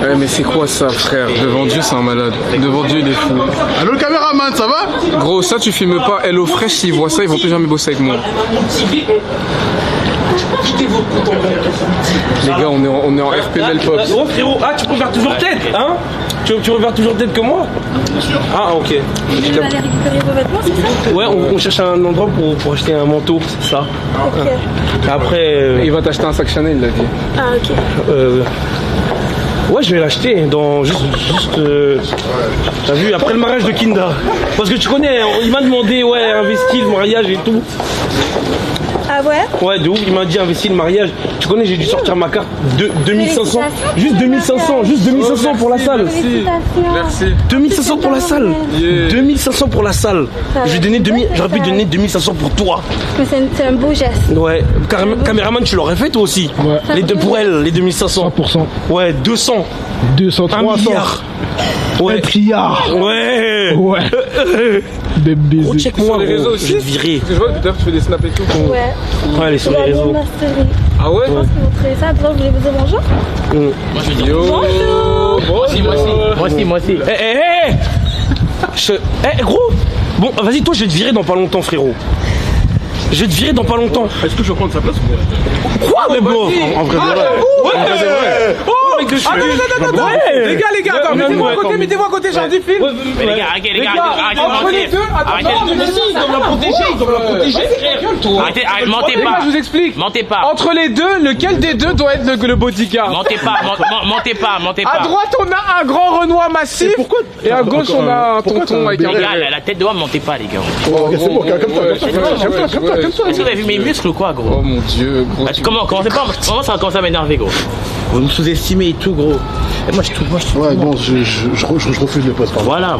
Ouais, mais c'est quoi ça frère? Devant Dieu c'est un malade, devant Dieu il est fou. Allô, le caméraman, ça va? Gros, ça tu filmes pas, Hello Fresh, s'ils voient ça ils vont plus jamais bosser avec moi. Les gars, on est en RP Belle Pop. Oh frérot, ah tu préfères toujours tête, hein? Tu préfères toujours tête que moi? Ah ok. Vous allez récupérer vos vêtements, c'est ça? Ouais, on cherche un endroit pour acheter un manteau, c'est ça. Ok. Après, Il va t'acheter un sac Chanel, il l'a dit. Ah, ok. ouais, je vais l'acheter dans juste t'as vu, après le mariage de Kinda. Parce que tu connais, il m'a demandé, ouais, investir le mariage et tout. Ah ouais? Ouais, de ouf, il m'a dit investir le mariage. Tu connais, j'ai dû sortir ma carte de 2500. Félicitations. Juste 2500, juste 2500 pour la salle. Merci. 2500 pour la salle. Yeah. 2500 pour la salle. Ça Je va. vais donner j'aurais pu donner 2500 pour toi. Mais c'est un beau geste. Ouais, caméraman, tu l'aurais fait toi aussi. Ouais. Les deux pour elle, les 2500. 100%. Ouais, 200. 200, 1 300. milliard. Ouais. 1 trilliard. Ouais. Ouais. Des bisous. Gros, check-moi, Sur les gros. réseaux Je aussi. vais te virer. Parce que je vois que tout à l'heure tu fais des snaps et tout. Ouais. Ouais, elle est sur les Dans réseaux. ma story. Ah ouais? Je pense que vous trouvez ça. Attends, je voulais vous dire bonjour. Moi je vais dire. Yo. Moi aussi. Gros. Bon, vas-y, toi, je vais te virer dans pas longtemps, frérot. Je vais te virer dans pas longtemps. Est-ce que je vais prendre sa place ou pas? Quoi, mais bro? En vrai, Mec de cheveux. Attends, Ouais. les gars, attends, mettez-moi à côté, j'ai un film. Mais les gars, arrêtez de Entre les mentir. deux, Arrêtez attends, de mais si, ils doivent la protéger, Arrêtez, mentez Les gars, pas. je vous explique. Mentez pas. Entre les deux, lequel des deux doit être le bodyguard? Mentez pas, mentez pas. À droite, on a un grand Renoir massif. Et à gauche, on a un tonton avec un Les gars, la tête de homme, mentez pas, les gars. c'est bon, calme-toi. Est-ce que vous avez vu mes muscles ou quoi, gros? Oh mon dieu, gros. Commencez pas, vraiment ça va commencer à m'énerver, gros. Vous me sous-estimez et tout, gros. Et moi, je trouve. Ouais, bon, je refuse le poste. Voilà.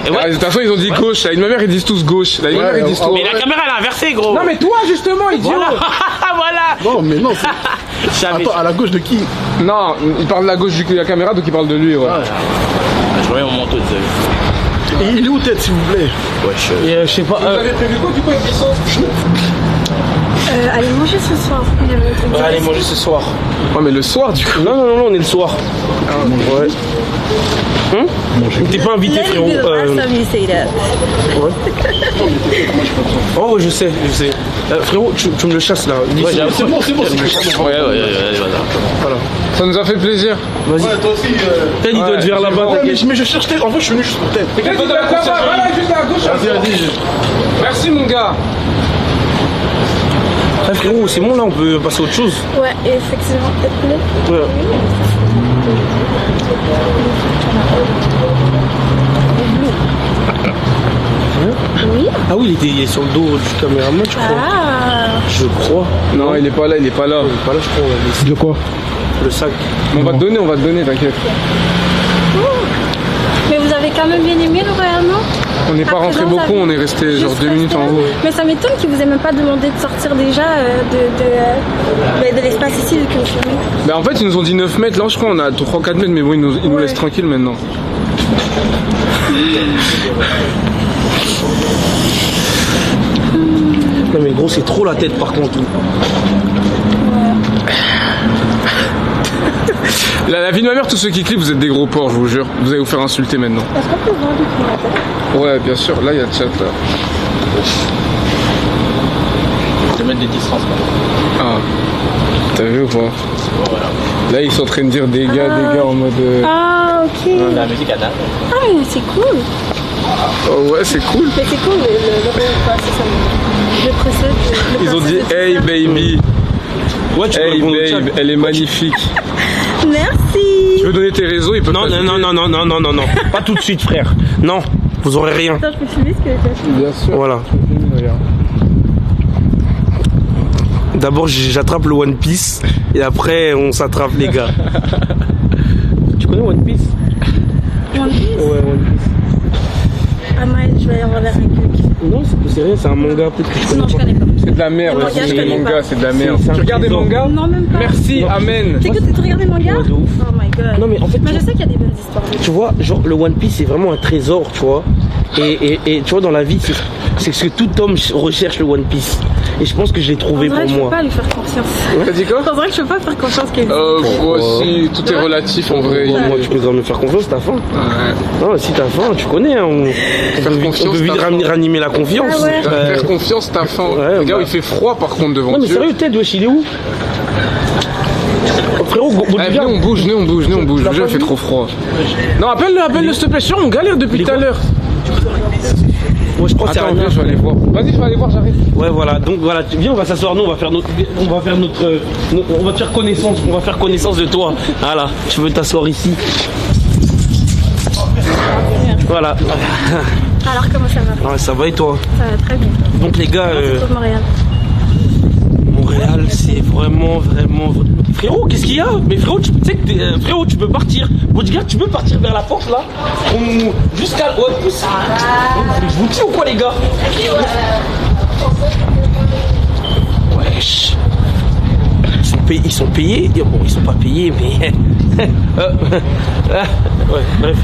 Et ouais. Ah, de toute façon, ils ont dit gauche. Là, ma mère, ils disent tous gauche. Là, ma mère, ils disent tous. Mais la caméra, elle a inversé, gros. Non, mais toi, justement, idiot. Voilà. Voilà. Non, mais non, Jamais. attends, à la gauche de qui? Non, il parle de la gauche de la caméra, donc il parle de lui, ouais. Je voyais mon manteau, de Et il est où tête, s'il vous plaît? Wesh. Je sais pas. Vous avez prévu quoi, du coup, avec Bissot? Allez manger ce soir. Allez manger ce soir. Ouais, mais le soir, du coup. Non, on est le soir. Ouais. T'es pas invité, frérot. Oh, je sais. Frérot, tu me le chasses là. C'est bon. Ouais, Voilà. Ça nous a fait plaisir. Vas-y. Ouais, toi aussi. Peut-être il doit être vers là-bas. Ouais, mais je cherche tête. En fait, je suis venu juste pour tête. Voilà, juste à gauche. Vas-y. Merci, mon gars. Ah, frérot, c'est bon là, on peut passer à autre chose. Ouais, effectivement. Ouais. Oui. Ah oui, il est sur le dos du caméraman, je crois. Ah. Je crois. Non, il est pas là, il est pas là. Pas là, je crois. De quoi? Le sac. On va te donner, t'inquiète. Mais vous avez quand même bien aimé le Royal, non? On n'est pas Après, rentré dans beaucoup, sa vie. on est resté genre Juste 2 minutes en rester haut. là. Mais ça m'étonne qu'il vous ait même pas demandé de sortir déjà de l'espace ici vu que vous filmez. Bah en fait ils nous ont dit 9 mètres, là je crois on a 3-4 mètres mais bon ils nous laissent tranquille maintenant. Non mais gros, c'est trop la tête par contre. La vie de ma mère, tous ceux qui clipent vous êtes des gros porcs je vous jure, vous allez vous faire insulter maintenant. Est-ce qu'on peut voir du coup? Ouais bien sûr, là il y a le chat là. Je vais mettre des distances. Ah, t'as vu ou pas? Là ils sont en train de dire des gars en mode... Ah, ok. La musique à date. Ah, mais c'est cool. Oh ouais c'est cool. Mais c'est cool le procès. Ils ont dit hey baby, Ouais, tu peux hey répondre au chat. babe, elle est magnifique. Merci. Tu veux donner tes réseaux, ils peuvent Non, pas non, te non, dire. non, pas tout de suite, frère. Non, vous aurez rien. Attends, je peux filmer ce que j'ai fait. Bien sûr. Voilà. D'abord, j'attrape le One Piece et après, on s'attrape, les gars. Tu connais One Piece? One Piece. Ouais, One Piece. Ah, Maël, je vais aller en vers un geek. Non, c'est rien, c'est un manga, peut-être que je connais Non, je pas. connais pas. C'est de la merde, Le manga, c'est je des connais mangas, pas. c'est de la merde. C'est un Tu regardes des trésor. mangas? Non, même pas. Merci, amen. Tu regardes les mangas? Ouais, de ouf. Oh my god. Non, mais en fait, Mais je sais qu'il y a des bonnes histoires. tu vois, genre, le One Piece, c'est vraiment un trésor, tu vois. Et tu vois, dans la vie, c'est ce que tout homme recherche, le One Piece. Et je pense que je l'ai En trouvé vrai, pour je peux moi. pas lui faire confiance. T'as dit quoi? En vrai, je peux pas faire confiance qu'il Moi aussi, tout est relatif en vrai. Moi, tu peux me faire confiance, t'as faim. Ouais. Non, si t'as faim, tu connais, hein, on confiance, peut vite t'as faim. ranimer la confiance. Ah ouais. Faire confiance, t'as faim. Ouais, Regarde, bah. il fait froid par contre devant Non, mais Dieu. sérieux, Ted, wesh, il est où? Oh, frérot, Allez, venez, on bouge, je vous jure, il fait trop froid. Non, appelle-le, s'il te plaît, sûr, on galère depuis tout à l'heure. Ouais, je crois que c'est Attends, un viens, je vais aller voir. Vas-y, je vais aller voir, j'arrive. Ouais, voilà, donc voilà, viens, on va s'asseoir, nous, on va te faire connaissance de toi. Voilà, tu veux t'asseoir ici. Voilà. Alors, comment ça va? Ouais, ça va et toi? Ça va très bien. Donc les gars, C'est pour Montréal. Montréal, c'est vraiment. Frérot, qu'est-ce qu'il y a? Mais frérot, tu sais que frérot, tu peux partir. Bodyguard, tu peux partir vers la porte là. Jusqu'à. Ouais, pousse. Je vous dis ou quoi, les gars? Wesh. Ils sont payés. Bon, ils sont pas payés, mais. Ouais, bref.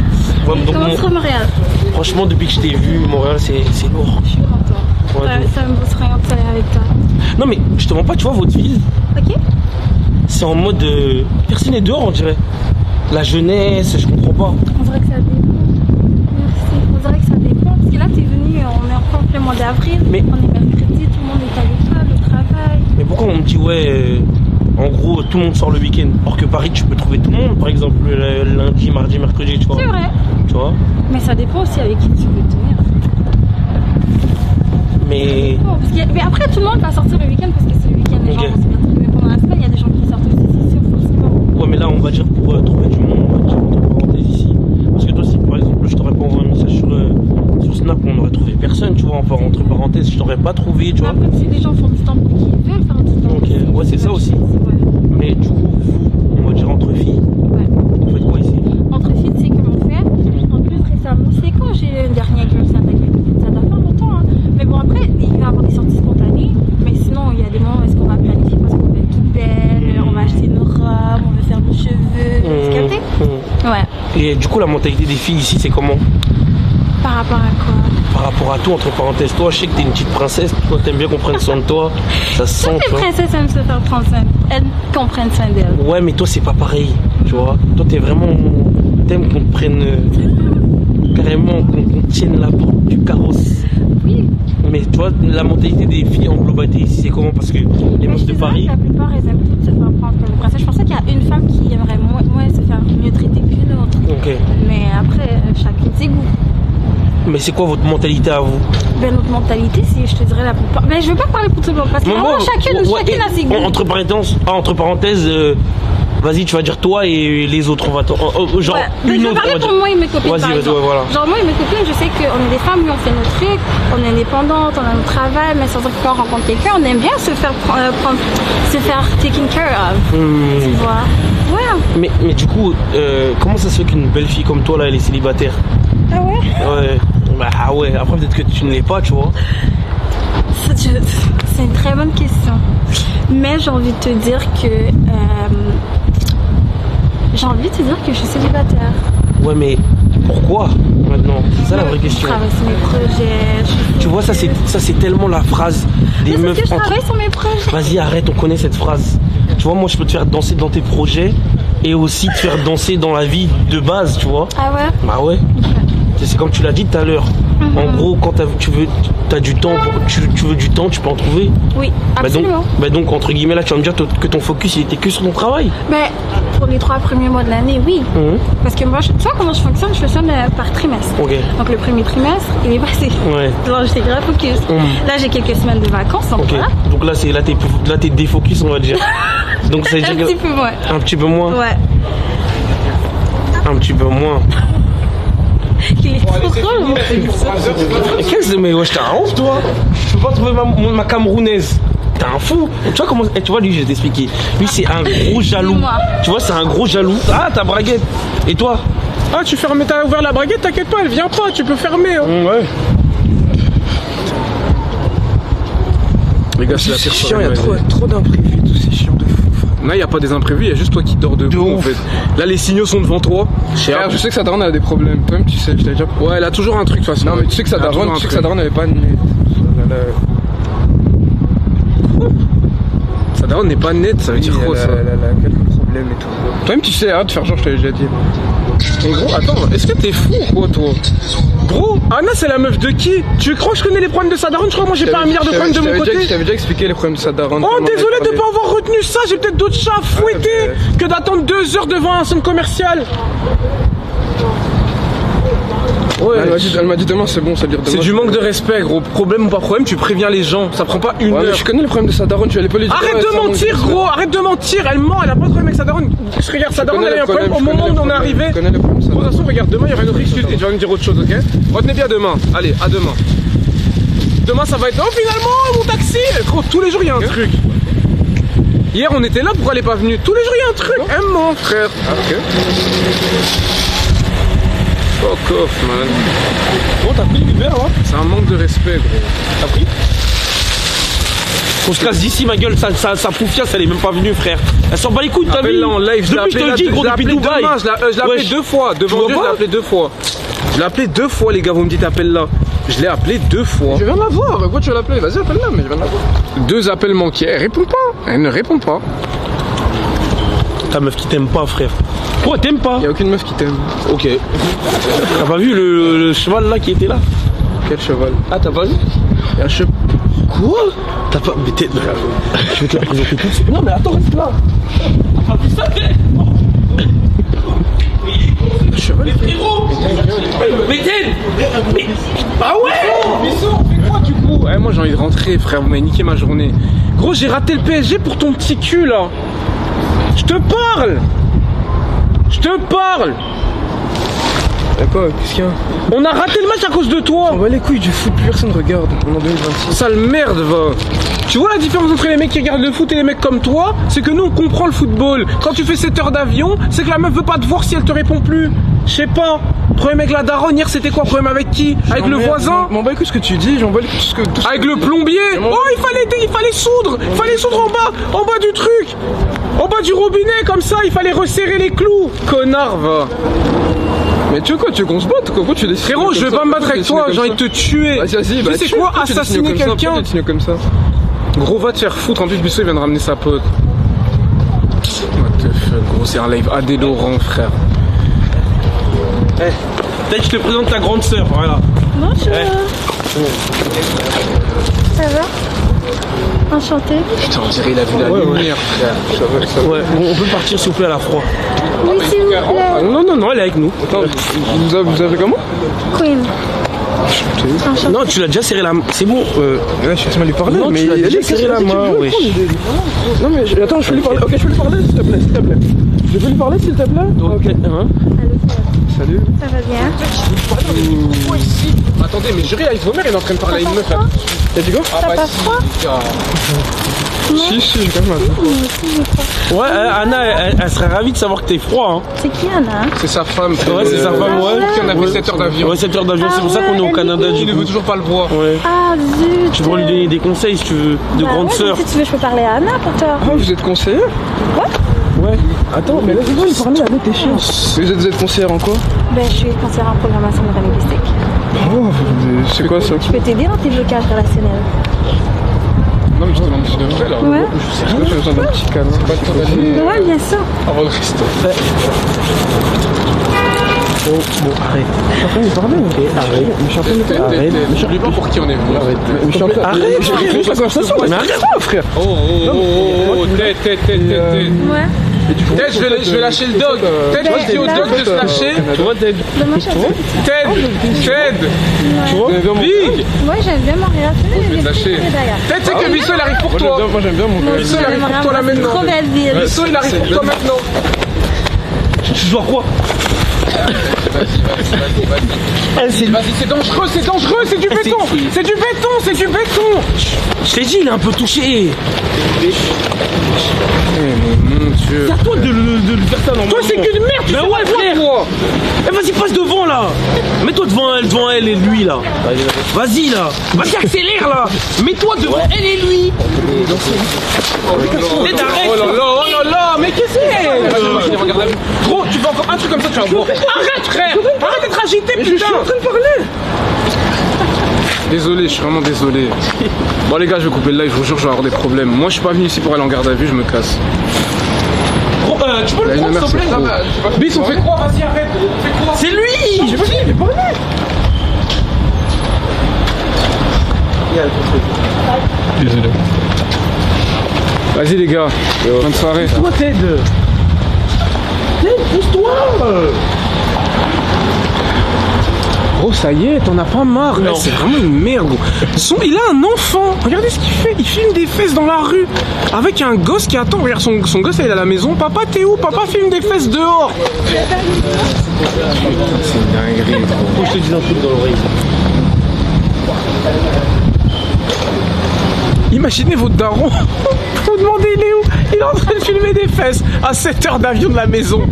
Ouais, donc, Comment sera Montréal? franchement, depuis que je t'ai vu, Montréal, c'est lourd. Je suis contente. Ouais, Ça me boosterait rien de aller avec toi. Non, mais je te mens pas, tu vois, votre ville, Ok? c'est en mode. Personne n'est dehors, on dirait. La jeunesse, je comprends pas. On dirait que ça dépend. Merci. On dirait que ça dépend. Parce que là, t'es venu, on est en plein mois d'avril. Mais- On est mercredi, tout le monde est à l'école, au travail. Mais pourquoi on me dit, ouais, en gros, tout le monde sort le week-end? Or que Paris, tu peux trouver tout le monde, par exemple, le lundi, mardi, mercredi, tu vois. C'est vrai. Tu vois. Mais ça dépend aussi avec qui tu veux tenir. Mais. Bon, mais après, tout le monde va sortir le week-end parce que c'est le week-end. Les Ok. gens vont se mettre. Mais pendant la semaine, il y a des gens qui sortent aussi, c'est sûr, forcément. Ouais, mais là, on va dire pour trouver du monde, on va dire entre parenthèses ici. Parce que toi, si par exemple, je t'aurais pas envoyé un message sur Snap, on aurait trouvé personne, tu vois, enfin, entre parenthèses, je t'aurais pas trouvé, tu vois. Après, si les gens font du temps pour qui ils veulent faire du temps. Ok, ouais, c'est ça aussi. Ouais. Mais du coup, vous, on va dire entre filles, Ouais. vous faites quoi ici? Entre filles, tu sais comment faire. En plus, récemment, c'est quand j'ai eu un dernier girl set avec une ça doit faire longtemps. Hein. Mais bon, après, il va y avoir des sorties spontanées. Mais sinon, il y a des moments où est-ce qu'on va planifier parce qu'on veut être toute belle, on va acheter nos robes, on veut faire nos cheveux. Tu capté? Ouais. Et du coup, la mentalité des filles ici, c'est comment? Par rapport à quoi? Par rapport à tout, entre parenthèses, toi, je sais que t'es une petite princesse, toi, t'aimes bien qu'on prenne soin de toi, ça se sent, Toutes tu les vois. princesses aiment se faire prendre soin. Elles comprennent soin d'elles. Ouais, mais toi, c'est pas pareil, tu vois. Toi, t'es vraiment. T'aimes qu'on te prenne. Carrément, qu'on te tienne la porte du carrosse. Oui. Mais tu vois, la mentalité des filles en globalité ici, c'est comment? Parce que les Mais meufs je de te dirais Paris. que la plupart, elles aiment toutes se faire prendre comme une princesse. Je pensais qu'il y a une femme qui aimerait moins se faire mieux traiter qu'une autre. Ok. Mais après, chacune ses goûts. Mais c'est quoi votre mentalité à vous? Ben, notre mentalité, c'est, je te dirais, la plupart. Ben, je veux pas parler pour tout le monde parce que vraiment, chacune a ses goûts. Entre parenthèses, vas-y, tu vas dire toi et les autres, on va genre Ouais. Ben, une je vais autre. parler on va pour dire. moi et mes copines. Vas-y, par vas-y, exemple. ouais, voilà. Genre, moi et mes copines, je sais qu'on est des femmes, nous, on fait nos trucs, on est indépendantes, on a notre travail, mais sans dire que quand on rencontre quelqu'un, on aime bien se faire se faire taken care of. Tu vois? Ouais. Mais du coup, comment ça se fait qu'une belle fille comme toi là, elle est célibataire? Ah ouais? Ouais. Bah ah ouais, après peut-être que tu ne l'es pas, tu vois. C'est une très bonne question. Mais j'ai envie de te dire que je suis célibataire. Ouais, mais pourquoi maintenant? C'est ça la vraie question. Je travaille sur mes projets. Tu vois, ça c'est tellement la phrase des Mais meufs. c'est que je travaille sur mes projets. Vas-y, arrête, on connaît cette phrase. Tu vois, moi je peux te faire danser dans tes projets et aussi te faire danser dans la vie de base, tu vois. Ah ouais? Bah ouais. C'est comme tu l'as dit tout à l'heure. En gros, quand t'as du temps, tu veux du temps, tu peux en trouver. Oui, absolument. Donc, entre guillemets, là, tu vas me dire que ton focus, il était que sur ton travail. Mais pour les 3 premiers mois de l'année, oui. Parce que moi, tu vois comment je fonctionne par trimestre. Ok. Donc le premier trimestre, il est passé. Ouais. Alors j'étais grave focus. Là, j'ai quelques semaines de vacances, donc Ok. voilà. Donc là, t'es défocus, on va dire. Donc, ça veut dire Un que- petit peu moins. Un petit peu moins. Ouais. Un petit peu moins. Il est trop drôle, mon Qu'est-ce que mais wesh, t'es un ouf, toi? Je peux pas trouver ma camerounaise. T'es un fou. Tu vois comment. Tu vois, lui, je vais t'expliquer. Lui, c'est un gros jaloux. Dis-moi. Tu vois, c'est un gros jaloux. Ah, ta braguette. Et toi? Ah, t'as ouvert la braguette, t'inquiète pas, elle vient pas, tu peux fermer. Hein. Ouais. Les gars, c'est la pire chiant, il y a soirée de ma vie. trop d'imprévus, tout c'est chiant de fou. Là, il n'y a pas des imprévus, il y a juste toi qui dors debout en fait. Là, les signaux sont devant toi. Frère, je sais que sa daronne a des problèmes. Toi-même, tu sais, je t'avais déjà. Ouais, elle a toujours un truc de toute façon. Non, mais tu sais que sa daronne, n'avait pas de nez. Sa daronne n'est pas nette, ça veut dire quoi ça? Elle a quelques problèmes et tout. Toi-même, tu sais, arrête de faire genre, je t'avais déjà dit. Mais gros, attends, est-ce que t'es fou ou quoi toi? Gros, Anna c'est la meuf de qui? Tu crois que je connais les problèmes de sa daronne? Je crois que moi j'ai pas un milliard de problèmes de mon côté? Je t'avais déjà expliqué les problèmes de sa daronne. Oh comment désolé elle de pas avoir retenu ça, j'ai peut-être d'autres chats à fouetter que d'attendre 2 heures devant un centre commercial. Ouais, Elle m'a dit demain, c'est bon, ça veut dire demain. c'est du manque de respect gros, problème ou pas problème, tu préviens les gens, ça prend pas une Ouais, mais heure. je connais le problème de sa daronne, tu allais pas lui dire. Arrête de mentir gros, arrête de mentir, elle ment, elle a pas de problème avec sa daronne. Je regarde, sa daronne elle a eu un problème au moment où on est arrivé. Je connais le problème de sa De toute daronne. façon regarde, demain il y aura une autre excuse et tu vas me dire autre chose, ok? Retenez bien demain, allez, à demain. Demain ça va être, oh finalement mon taxi. Gros, tous les jours il y a un truc. Hier on était là, pourquoi elle est pas venue? Tous les jours il y a un truc. Elle ment, frère. Ok. Fuck off, man. Bon, t'as pris l'hiver là? C'est un manque de respect, gros. T'as pris? On se casse d'ici, ma gueule, sa poufiasse, elle est même pas venue, frère. Elle s'en bat les couilles, t'as vu? Appelle-la en live, je l'ai Depuis, je te appelé le dis, gros, depuis Dubaï. Je l'ai appelé 2 fois. Devant Dieu, je l'ai appelé 2 fois. Je l'ai appelé 2 fois, les gars, vous me dites appelle-la. Je l'ai appelé 2 fois. Je viens de la voir, pourquoi tu veux l'appeler? Vas-y, appelle-la, mais je viens de la voir. 2 appels manqués, elle répond pas. Elle ne répond pas. Ta meuf qui t'aime pas, frère. Pourquoi t'aimes pas? Y'a aucune meuf qui t'aime. Ok. T'as pas vu le cheval là qui était là? Quel cheval? Ah, t'as pas vu? Y'a un cheval. Quoi? T'as pas. Mais t'es. Je vais te la présenter tout de suite. Non, mais attends, reste là. T'as pas vu ça, Cheval. mais frérot! Mais t'es. Mais. Ah ouais! Bisson, fais quoi du coup? Ouais, moi j'ai envie de rentrer, frère, vous m'avez niqué ma journée. Gros, j'ai raté le PSG pour ton petit cul là. Je te parle! Je te parle! D'accord, qu'est-ce qu'il y a? On a raté le match à cause de toi! On va les couilles du foot, plus personne regarde. On est en 2026. Sale merde, va! Tu vois la différence entre les mecs qui regardent le foot et les mecs comme toi? C'est que nous on comprend le football. Quand tu fais 7 heures d'avion, c'est que la meuf veut pas te voir si elle te répond plus. Je sais pas. Problème avec la daronne, hier c'était quoi? Problème avec qui? Avec le voisin? M'en bats les couilles ce que tu dis, j'en bats les couilles tout ce Avec le plombier? Oh, il fallait soudre! Il fallait soudre en bas du truc! En bas du robinet, comme ça, il fallait resserrer les clous! Connard, va! Mais tu veux quoi? Tu veux qu'on se batte? Pourquoi tu dessines? Frérot, je vais pas me battre avec toi, j'ai envie de te tuer! Vas-y, Tu sais quoi? Assassiner quelqu'un? Tu dessines comme ça. Gros, va te faire foutre, en plus Bissot il vient de ramener sa pote. What the fuck, gros, c'est un live AD Laurent, frère. Eh, peut-être que je te présente ta grande sœur, voilà. Bonjour. Ça va? Enchanté. Putain, on dirait il a vu la lumière, frère. Ouais, bon, on peut partir s'il vous plaît à la froid. Oui, s'il vous plaît. Non, elle est avec nous. Attends, vous avez comment? Queen. Enchanté. Non, tu l'as déjà serré la main. C'est bon. Là, je suis en train de lui parler, Non, mais tu l'as déjà serré la main, oui. wesh. Non, mais attends, je peux lui parler. Ok, je peux lui parler, s'il te plaît, s'il te plaît. Je peux lui parler, s'il te plaît? Ok. Hein? Salut. Ça va bien? Attendez, mais juré, avec vos mères, il est en train de parler à une meuf là. T'as dit quoi? T'as pas froid? Si, j'ai quand même Ouais, Anna, elle serait ravie de savoir que t'es froid. Hein. C'est qui, Anna? C'est sa femme. Ouais, c'est sa femme, ouais. Qui en a fait 7 heures d'avion. Ouais, 7 heures d'avion, c'est pour ça qu'on est au Canada. Il ne veut toujours pas le voir. Ouais. Ah, zut. Tu pourrais lui donner des conseils si tu veux, de Bah grande ouais, sœur. Si tu veux, je peux parler à Anna pour toi. Ah, vous êtes conseiller? Ouais. Attends, mais laisse-moi lui parler, allez, t'es chiant. Vous êtes conseillère en quoi? Ben, je suis conseillère en programmation de linguistique. Oh, c'est quoi ça? Je peux t'aider dans tes blocages relationnels. Non, mais je te demande si tu devrais là. Ouais. Est-ce que j'ai besoin d'un petit câlin? Ouais, bien sûr. Avant le resto. Oh, bon, arrête. Je suis en train de lui parler. Ok, arrête. Je suis en train de lui parler. Arrête. Je sais pas pour qui on est venu. Mais je suis en train Arrête, j'ai la conversation. Mais arrête, frère. Oh, tête. Ouais. Ted, je vais lâcher le dog. Ted, je dis au dog de se lâcher. Tu vois, Ted? Demain, je suis Ted, Tu vois? Big. Ouais, j'aime bien Montréal. Je vais te lâcher. Ted, c'est que Bissot, il arrive pour toi. Moi j'aime bien mon Bissot, il arrive pour toi là C'est maintenant. trop belle ville. Bissot, il arrive pour toi maintenant. Tu dois quoi? Vas-y, c'est dangereux, c'est du béton. C'est du béton. Je t'ai dit, il est un peu touché. Mon Dieu. C'est à toi de le faire ça normalement. Toi, c'est qu'une merde. Mais ouais, frère. Eh, vas-y, passe devant là. Mets-toi devant elle et lui là. Vas-y là. Vas-y, accélère là. Mets-toi devant elle et lui. Ted, arrête. Oh là là, mais qu'est-ce que c'est? Gros, tu vas encore un truc comme ça, tu vas voir. Arrête, frère. Arrête d'être agité, putain. Je suis en train de parler. Désolé, je suis vraiment désolé. Bon les gars, je vais couper le live, je vous jure, je vais avoir des problèmes. Moi, je suis pas venu ici pour aller en garde à vue, je me casse. Gros, tu peux le prendre s'il te plaît? Bis, on fait quoi? Vas-y, arrête. C'est lui. J'ai pas dit, il est pas venu. Désolé. Vas-y les gars, bonne soirée. Toi, Ted. Ted, pousse-toi. Oh ça y est, t'en as pas marre. Non. C'est vraiment une merde. Il a un enfant. Regardez ce qu'il fait. Il filme des fesses dans la rue avec un gosse qui attend. Regarde, son gosse il est à la maison. Papa, t'es où? Papa filme des fesses dehors. C'est une dinguerie. Faut que je te dise un truc dans l'oreille. Imaginez votre daron. Vous demandez il est où? Il est en train de filmer des fesses à 7 heures d'avion de la maison.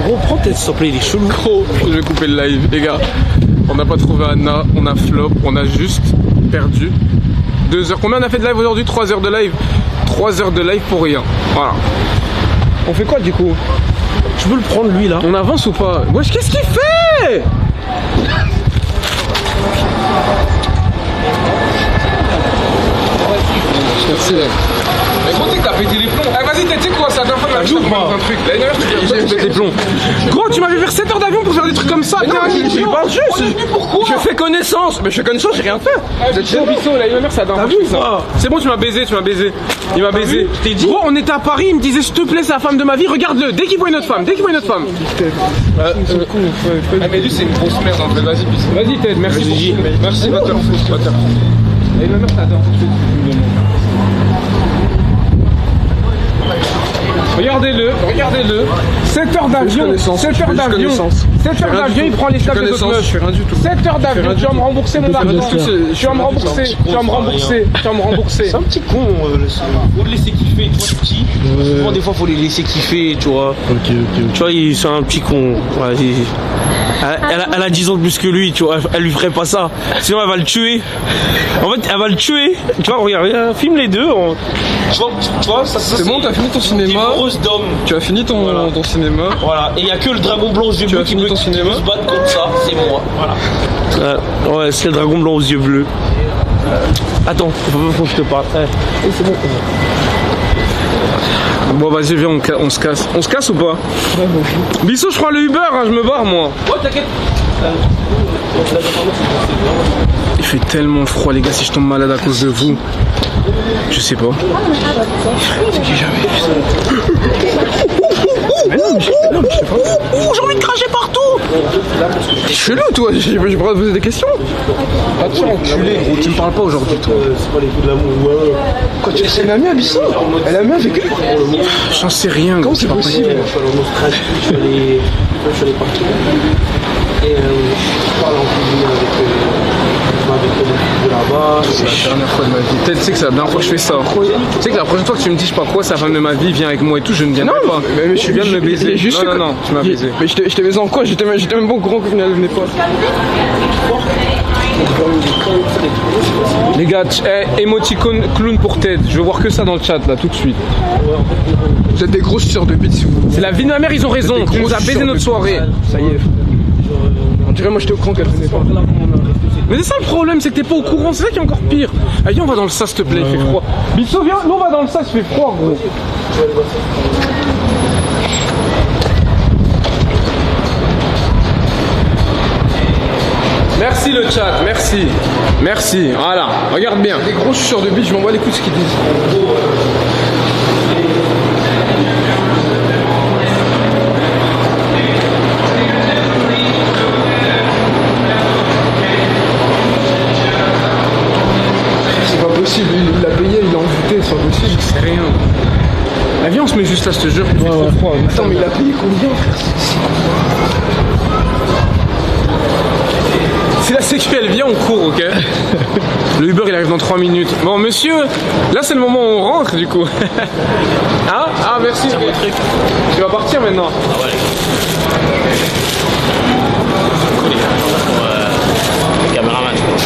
Reprends peut-être s'il te plaît, il est chelou. Gros, je vais couper le live, les gars. On n'a pas trouvé Anna, on a flop, on a juste perdu 2 heures. Combien on a fait de live aujourd'hui? 3 heures de live. 3 heures de live pour rien. Voilà. On fait quoi du coup? Je peux le prendre lui là. On avance ou pas? Wesh, qu'est-ce qu'il fait? Merci. Mais gros, t'as pété les plombs. Eh, vas-y, t'es quoi? C'est la dernière fois que tu m'as un truc. L'année dernière, j'ai pété les plombs. Gros, tu m'avais fait 7 heures d'avion pour faire des trucs comme ça. Je parle juste. Pourquoi? Je fais connaissance. Mais je fais connaissance, j'ai rien fait. Vous êtes trop bisso, la dernière, c'est la dernière fois. C'est bon, tu m'as baisé, tu m'as baisé. Il m'a baisé. Je t'ai dit. Gros, on était à Paris, il me disait, s'il te plaît, c'est la femme de ma vie, regarde-le. Dès qu'il voit une autre femme, dès qu'il voit une autre femme. Ah, mais lui, c'est une grosse merde en fait. Vas-y, Bisso. Vas-y, Ted, merci. Merci, Water. Et ma mère t'adore. Regardez-le, regardez-le. 7 heures d'avion, 7 heures d'avion, 7 heures d'avion, il prend les sacs des autres meufs. 7 heures d'avion, tu vas me rembourser mon argent. Tu vas me rembourser, tu vas me rembourser, tu vas me rembourser. C'est un petit con. Faut le laisser kiffer, tu vois, petit. Souvent, des fois, faut les laisser kiffer, tu vois. Tu vois, c'est un petit con. Ouais, elle a 10 ans de plus que lui, tu vois. Elle lui ferait pas ça. Sinon, elle va le tuer. En fait, elle va le tuer. Tu vois, regarde, filme les deux. Tu vois, ça c'est bon, t'as fini ton cinéma. Tu as fini ton cinéma. Voilà, et il n'y a que le dragon blanc aux yeux bleus qui peut se battre comme ça, c'est moi. Voilà. Ouais, c'est le dragon blanc aux yeux bleus. Attends, faut que je te parle. C'est bon. Bon, vas-y, viens, on se casse. On se casse ou pas? Bisso, je prends le Uber, hein, je me barre moi. Ouais, t'inquiète. Il fait tellement froid, les gars, si je tombe malade à cause de vous. Je sais pas. J'ai jamais vu ça. Mais non, je sais pas. J'ai envie de cracher partout. T'es chelou, toi. J'ai pas le droit de poser des questions. Attends, enculé. Gros, tu me parles pas aujourd'hui, toi. C'est pas les coups de l'amour. Quoi, tu sais la mienne, Abysso? Elle a mis avec lui? J'en sais rien. Comment c'est possible? Je suis allé en Australie, je suis allé partout. Et je parle en cuisine avec de là-bas. C'est la dernière fois de ma vie. Peut-être, tu sais que c'est la dernière fois que je fais ça. Tu sais que la prochaine fois que tu me dis, je sais pas quoi, sa femme de ma vie vient avec moi et tout, je ne viendrai pas. Mais je viens de me baiser. Non, tu m'as baisé. Mais je t'ai baisé en quoi? J'étais même pas au courant qu'au final elle venait pas. Les gars, émoticône clown pour Ted. Je veux voir que ça dans le chat là, tout de suite. Vous êtes des grosses sœurs de bite si vous. C'est la vie de ma mère, ils ont raison. Tu nous as baisé notre soirée. Ça y est. On dirait moi j'étais au courant qu'elle venait pas. Mais c'est ça le problème, c'est que t'es pas au courant, c'est ça qui est encore pire. Allez, on va dans le sas, s'il te plaît, il fait froid. Bisso, viens, nous on va dans le sas, il fait froid, gros. Merci le chat, merci. Merci, voilà, regarde bien. Des gros suceurs de bite, je m'envoie les coups de ce qu'ils disent. Il l'a payé, il l'a envoûté, c'est pas possible. C'est rien. La vie, on se met juste là, je te jure. Ouais. Attends, mais il a payé combien, frère? Si la sécu elle vient, on court, ok? Le Uber il arrive dans 3 minutes. Bon, monsieur, là c'est le moment où on rentre du coup. Hein? Ah, merci. Okay. Tu vas partir maintenant? Ah ouais. Le caméraman, je pense.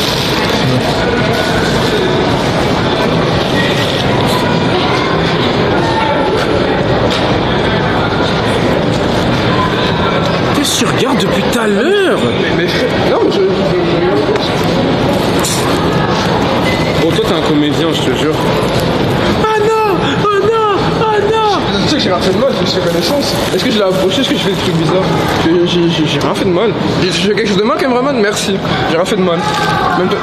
Qu'est-ce que tu regardes depuis tout à l'heure? Non, mais bon, toi t'es un comédien, je te jure. Ah non! Oh non! Oh non! Tu sais que j'ai rien fait de mal, je fais connaissance. Est-ce que je l'ai approché? Est-ce que je fais des trucs bizarres? J'ai rien fait de mal. J'ai fait quelque chose de mal, cameraman? Merci. J'ai rien fait de mal. Même toi.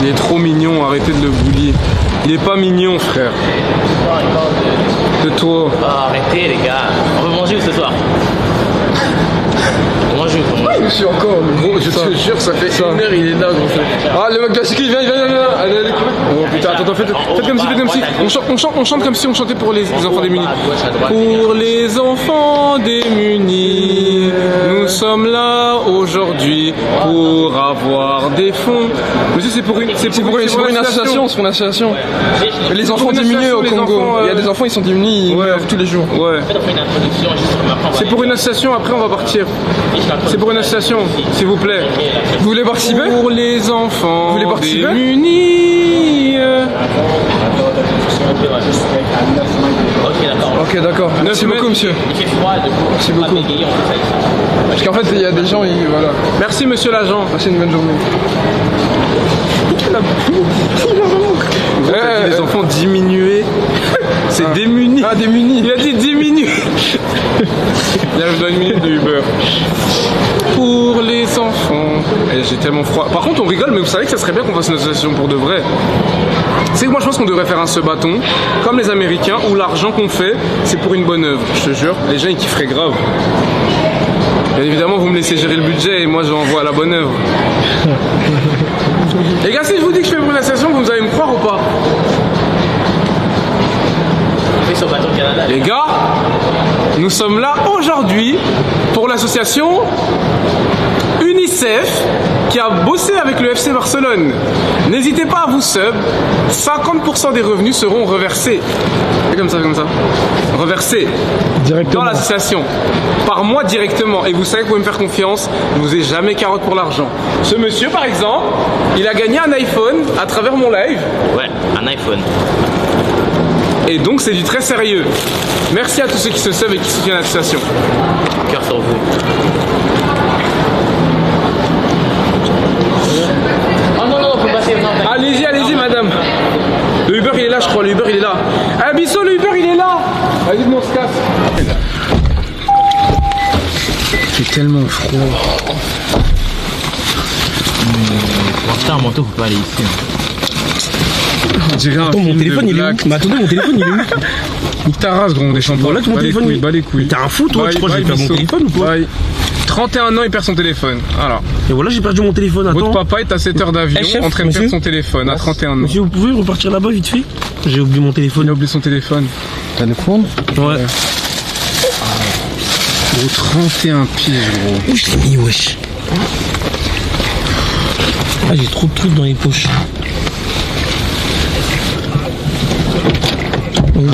Il est trop mignon, arrêtez de le bully. Il est pas mignon, frère. De toi. Oh, arrêtez, les gars. On va manger où ce soir? On mange où? Je suis encore, mais gros, je te jure, ça fait une heure, il est là, gros. Ah, le mec classique, il vient. Allez. Oh putain, attends, faites comme si. On chante comme si on chantait pour les enfants démunis. Pour les enfants démunis, nous sommes là aujourd'hui pour avoir des fonds. Monsieur, c'est pour une association. C'est pour une association. Et les C'est enfants pour une diminués au association, les Congo. enfants, Il y a des enfants, ils sont diminués, ils meurent tous les jours. Ouais. C'est pour une association, après on va partir. C'est pour une association, s'il vous plaît. Vous voulez participer? Pour les enfants Vous voulez participer? démunis. Ok, d'accord. Merci beaucoup, monsieur. Il fait froid, du coup. Merci beaucoup. Parce qu'en fait, il y a des gens, voilà. Merci monsieur l'agent. Passez une bonne journée. Vous avez dit les enfants diminués. C'est démunis. Ah, démunis. Il a dit diminués. Là, je dois une minute de Uber. Pour les enfants. Et j'ai tellement froid. Par contre, on rigole, mais vous savez que ça serait bien qu'on fasse une association pour de vrai. C'est que moi, je pense qu'on devrait faire un bâton, comme les Américains, où l'argent qu'on fait, c'est pour une bonne œuvre. Je te jure, les gens, ils kifferaient grave. Bien évidemment, vous me laissez gérer le budget et moi, j'envoie à la bonne œuvre. Les gars, si je vous dis que je fais pour une association, vous allez me croire ou pas? Il fait son bateau au Canada. Les gars, nous sommes là aujourd'hui pour l'association UNICEF qui a bossé avec le FC Barcelone. N'hésitez pas à vous sub, 50% des revenus seront reversés. C'est comme ça. Reversés Directement. dans l'association, par moi directement. Et vous savez que vous pouvez me faire confiance, je vous ai jamais carotte pour l'argent. Ce monsieur, par exemple, il a gagné un iPhone à travers mon live. Ouais, un iPhone. Et donc c'est du très sérieux. Merci à tous ceux qui se sub et qui soutiennent l'association. Cœur sur vous. Oh non, faut passer. Non, Allez-y, madame. Le Uber, il est là, je crois. Le Uber, il est là. Ah, Bissot, le Uber, il est là. Vas-y, on se casse. Il fait tellement froid. Pour acheter un manteau, faut pas aller ici. On dirait un Mon film téléphone, de il est blague. où? Mais attendez, mon téléphone, il est où? Nique ta race, gros, on descend pas. Voilà, ton téléphone, il est- Bas les couilles. T'es un fou, toi, tu crois que j'ai perdu mon Bissot. téléphone ou quoi? Bye. 31 ans, il perd son téléphone. Voilà. Et voilà, j'ai perdu mon téléphone. Attends. Votre papa est à 7 heures d'avion Eh, chef, en train de monsieur perdre son téléphone à 31 ans. Monsieur, vous pouvez repartir là-bas vite fait? J'ai oublié mon Il téléphone. a oublié son téléphone. Téléphone? Ouais. Gros, 31 pieds, gros. Où je l'ai mis, wesh? Ah, j'ai trop de trucs dans les poches.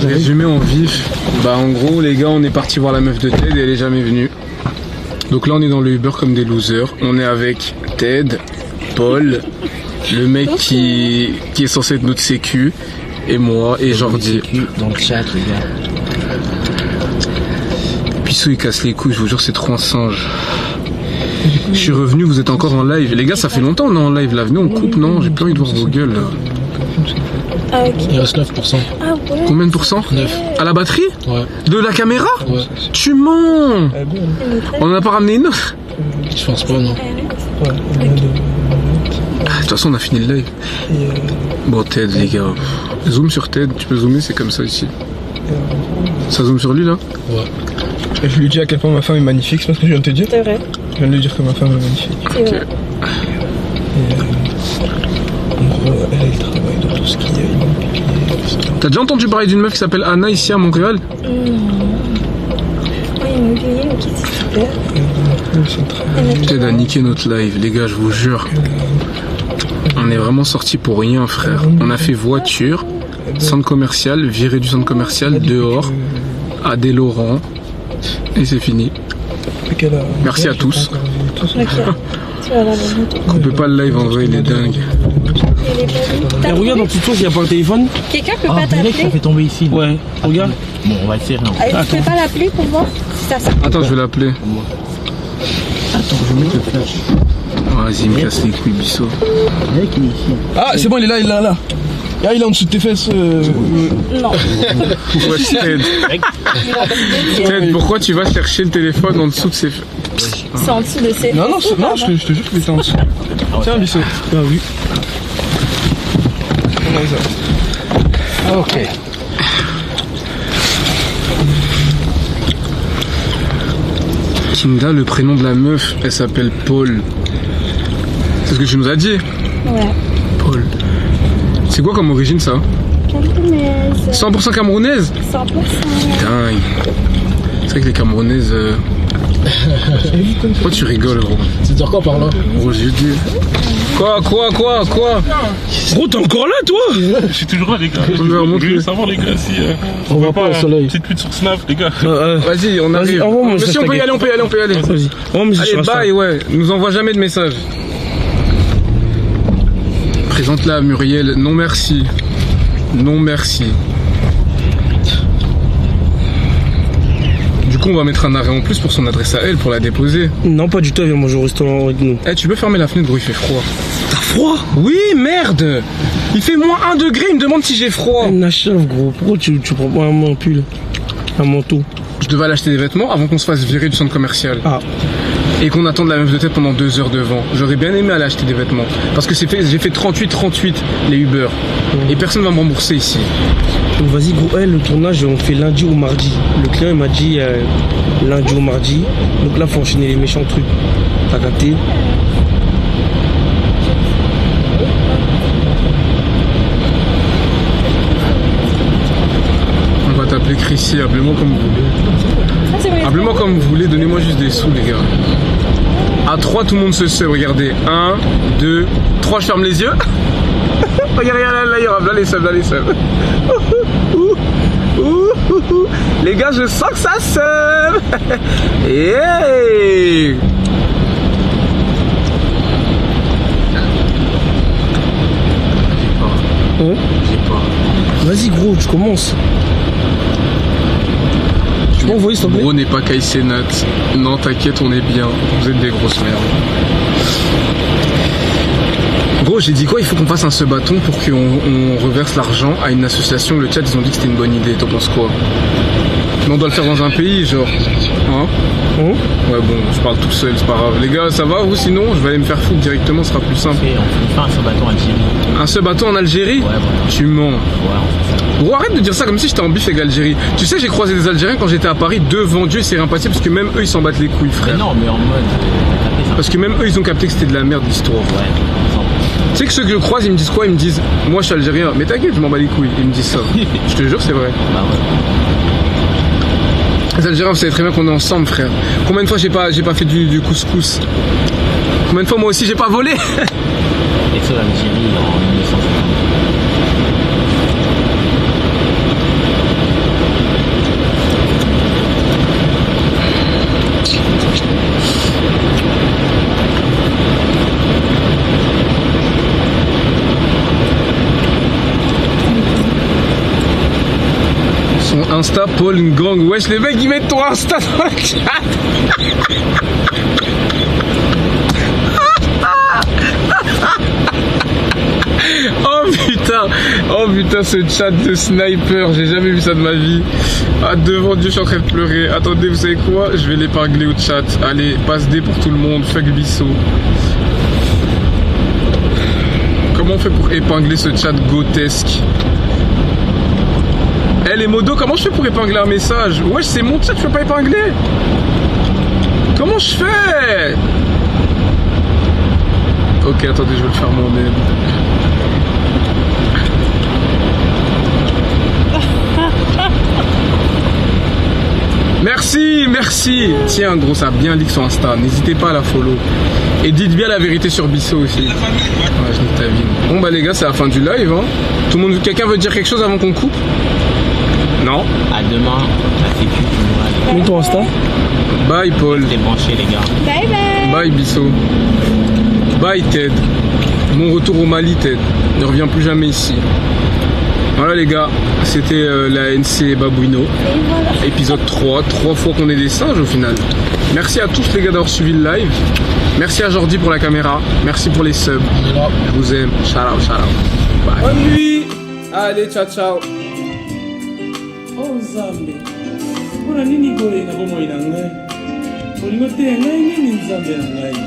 Résumé en vif, bah en gros les gars on est parti voir la meuf de Ted et elle est jamais venue. Donc là on est dans le Uber comme des losers. On est avec Ted, Paul, le mec qui est censé être notre sécu, et moi et Jordi. Dans le chat, les gars. Pissou il casse les couilles, je vous jure c'est trop un singe. Je suis revenu, vous êtes encore en live. Les gars ça fait longtemps on est en live là, venez on coupe, non j'ai plus envie de voir vos gueules là. Ah, ok. Il reste 9%. Ah, ouais. Combien de pourcents? 9. À la batterie? Ouais. De la caméra? Ouais. Tu mens! On en a pas ramené une autre? Je pense pas, non. Ah, de toute façon, on a fini le live. Bon, Ted, les gars. Zoom sur Ted. Tu peux zoomer, c'est comme ça ici. Ça zoome sur lui, là? Ouais. Je lui dis à quel point ma femme est magnifique, c'est pas ce que je viens de te dire? C'est vrai. Je viens de lui dire que ma femme est magnifique. C'est vrai. En gros, elle travaille dans tout ce qui est immobilier. T'as déjà entendu parler d'une meuf qui s'appelle Anna ici à Montréal? Ouais, immobilier, ok, c'est super. Ted a niqué notre live, les gars, je vous jure. On est vraiment sortis pour rien, frère. On a fait voiture, centre commercial, viré du centre commercial, dehors, à des Laurent, et c'est fini. Merci à tous. Ok. Tu vas avoir le moto. On peut pas le live en vrai, il est dingue. Elle est pas Et regarde dans le tuto, il n'y a pas un téléphone. Quelqu'un peut Ah, pas Derek, ça t'appeler? fait tomber ici. Ouais, regarde. Bon, on va essayer. Non. Ah, tu peux pas l'appeler pour voir si ça sort? Attends, je vais l'appeler. Attends, je vais mettre le flash. Vas-y, il me casse les couilles, Bissot. Derek, il est ici. Ah, c'est bon, il est là, il est là, là. Ah, il est en dessous de tes fesses. Non. Ouais, Ted. Ted, pourquoi tu vas chercher le téléphone en dessous de ses... C'est en dessous de ses. Non, non, non, je te jure qu'il était en dessous. Tiens, Bissot. Ah oui. Ok. Kinda, le prénom de la meuf, elle s'appelle Paul. C'est ce que tu nous as dit? Ouais. Paul. C'est quoi comme origine ça? Camerounaise. 100% camerounaise? 100%. Dingue. C'est vrai que les camerounaises, Pourquoi tu rigoles, gros? C'est dire quoi par là? Gros, j'ai dit. Quoi? Gros, t'es encore là, toi? Je suis toujours là, les gars. On va remonter. Je veux savoir, les gars, si. On va pas au soleil. Petite pute sur Snap, les gars. Vas-y, on arrive. envoie-moi le Monsieur, on message, peut y aller, on peut y aller. Vas-y. Allez, bye, ouais. Nous envoie jamais de message. Présente-la à Muriel. Non, merci. Non, merci. Du coup, on va mettre un arrêt en plus pour son adresse à elle, pour la déposer. Non, pas du tout, elle vient manger au restaurant avec nous. Eh, tu peux fermer la fenêtre, gros, il fait froid. T'as froid? Oui, merde. Il fait moins 1 degré, il me demande si j'ai froid. On achève, gros. Pourquoi tu prends pas un pull? Un manteau? Je devais aller acheter des vêtements avant qu'on se fasse virer du centre commercial. Ah. Et qu'on attende la meuf de tête pendant 2 heures devant. J'aurais bien aimé aller acheter des vêtements. Parce que j'ai fait 38 les Uber. Et personne va me rembourser ici. Donc vas-y, gros, le tournage, on fait lundi ou mardi. Le client, il m'a dit lundi ou mardi. Donc là, faut enchaîner les méchants trucs. T'as capté? On va t'appeler Chrissy, appelez-moi comme vous voulez. Appelez-moi comme vous voulez, donnez-moi juste des sous, les gars. À 3, tout le monde se sait, regardez. 1, 2, 3, je ferme les yeux. Regardez, là, les seums. Les gars, je sens que ça seum. Hey. J'ai pas. Vas-y, gros, tu commences. Tu peux envoyer, s'il te plaît? Gros n'est pas Kaisenat. Non, t'inquiète, on est bien. Vous êtes des grosses merdes. Gros, j'ai dit quoi? Il faut qu'on fasse un sub-bâton pour qu'on reverse l'argent à une association. Le chat, ils ont dit que c'était une bonne idée. T'en penses quoi? Mais on doit le faire dans un pays, genre. Hein? Ouais, bon, je parle tout seul, c'est pas grave. Les gars, ça va, vous? Sinon, je vais aller me faire foutre directement, ce sera plus simple. On fait un sub-bâton en Algérie. Un sub-bâton en Algérie? Ouais, voilà. Tu mens. Ouais, on fait ça. Gros, arrête de dire ça comme si j'étais en bif avec l'Algérie. Tu sais, j'ai croisé des Algériens quand j'étais à Paris devant Dieu, c'est rien passé parce que même eux, ils s'en battent les couilles, frère. Mais non, mais en mode. T'as tapé ça. Parce que même eux, ils ont capté que c'était de la merde, l'histoire. Ouais, Tu sais que ceux que je croise, ils me disent quoi? Ils me disent, moi, je suis algérien. Mais t'inquiète, je m'en bats les couilles. Ils me disent ça. Je te jure, c'est vrai. bah ouais. Les Algériens, vous savez très bien qu'on est ensemble, frère. Combien de fois j'ai pas fait du couscous? Combien de fois moi aussi j'ai pas volé? Et ça, l'Algérie en 1950. Son Insta, Paul Ngang. Wesh, les mecs, ils mettent ton Insta dans le chat. Oh putain, ce chat de sniper, j'ai jamais vu ça de ma vie. Ah, devant Dieu, je suis en train de pleurer. Attendez, vous savez quoi? Je vais l'épingler au chat. Allez, passe D pour tout le monde, fuck Bissot. Comment on fait pour épingler ce chat grotesque? Eh les modos, comment je fais pour épingler un message? Wesh, c'est mon chat, je peux pas épingler. Comment je fais? Ok, attendez, je vais le faire moi-même. Merci. Tiens, gros, ça a bien leak sur Insta. N'hésitez pas à la follow. Et dites bien la vérité sur Bissot aussi. Ouais, je nique ta vie. Bon, bah, les gars, c'est la fin du live. Hein. Tout le monde, quelqu'un veut dire quelque chose avant qu'on coupe? Non? À demain, la sécu, tout le monde. Mets ton Insta. Bye, Paul. Restez branchés, les gars. Bye bye. Bye, Bissot. Bye, Ted. Mon retour au Mali, Ted. Ne reviens plus jamais ici. Voilà les gars, c'était la NC Babouino, épisode 3, 3 fois qu'on est des singes au final. Merci à tous les gars d'avoir suivi le live. Merci à Jordi pour la caméra, merci pour les subs. Je vous aime, shout out. Bye. Bonne nuit. Allez, ciao. Oh Nzambe, mpona nini boye na bomoi na ngai? Olingo te ngai nini Nzambe na ngai?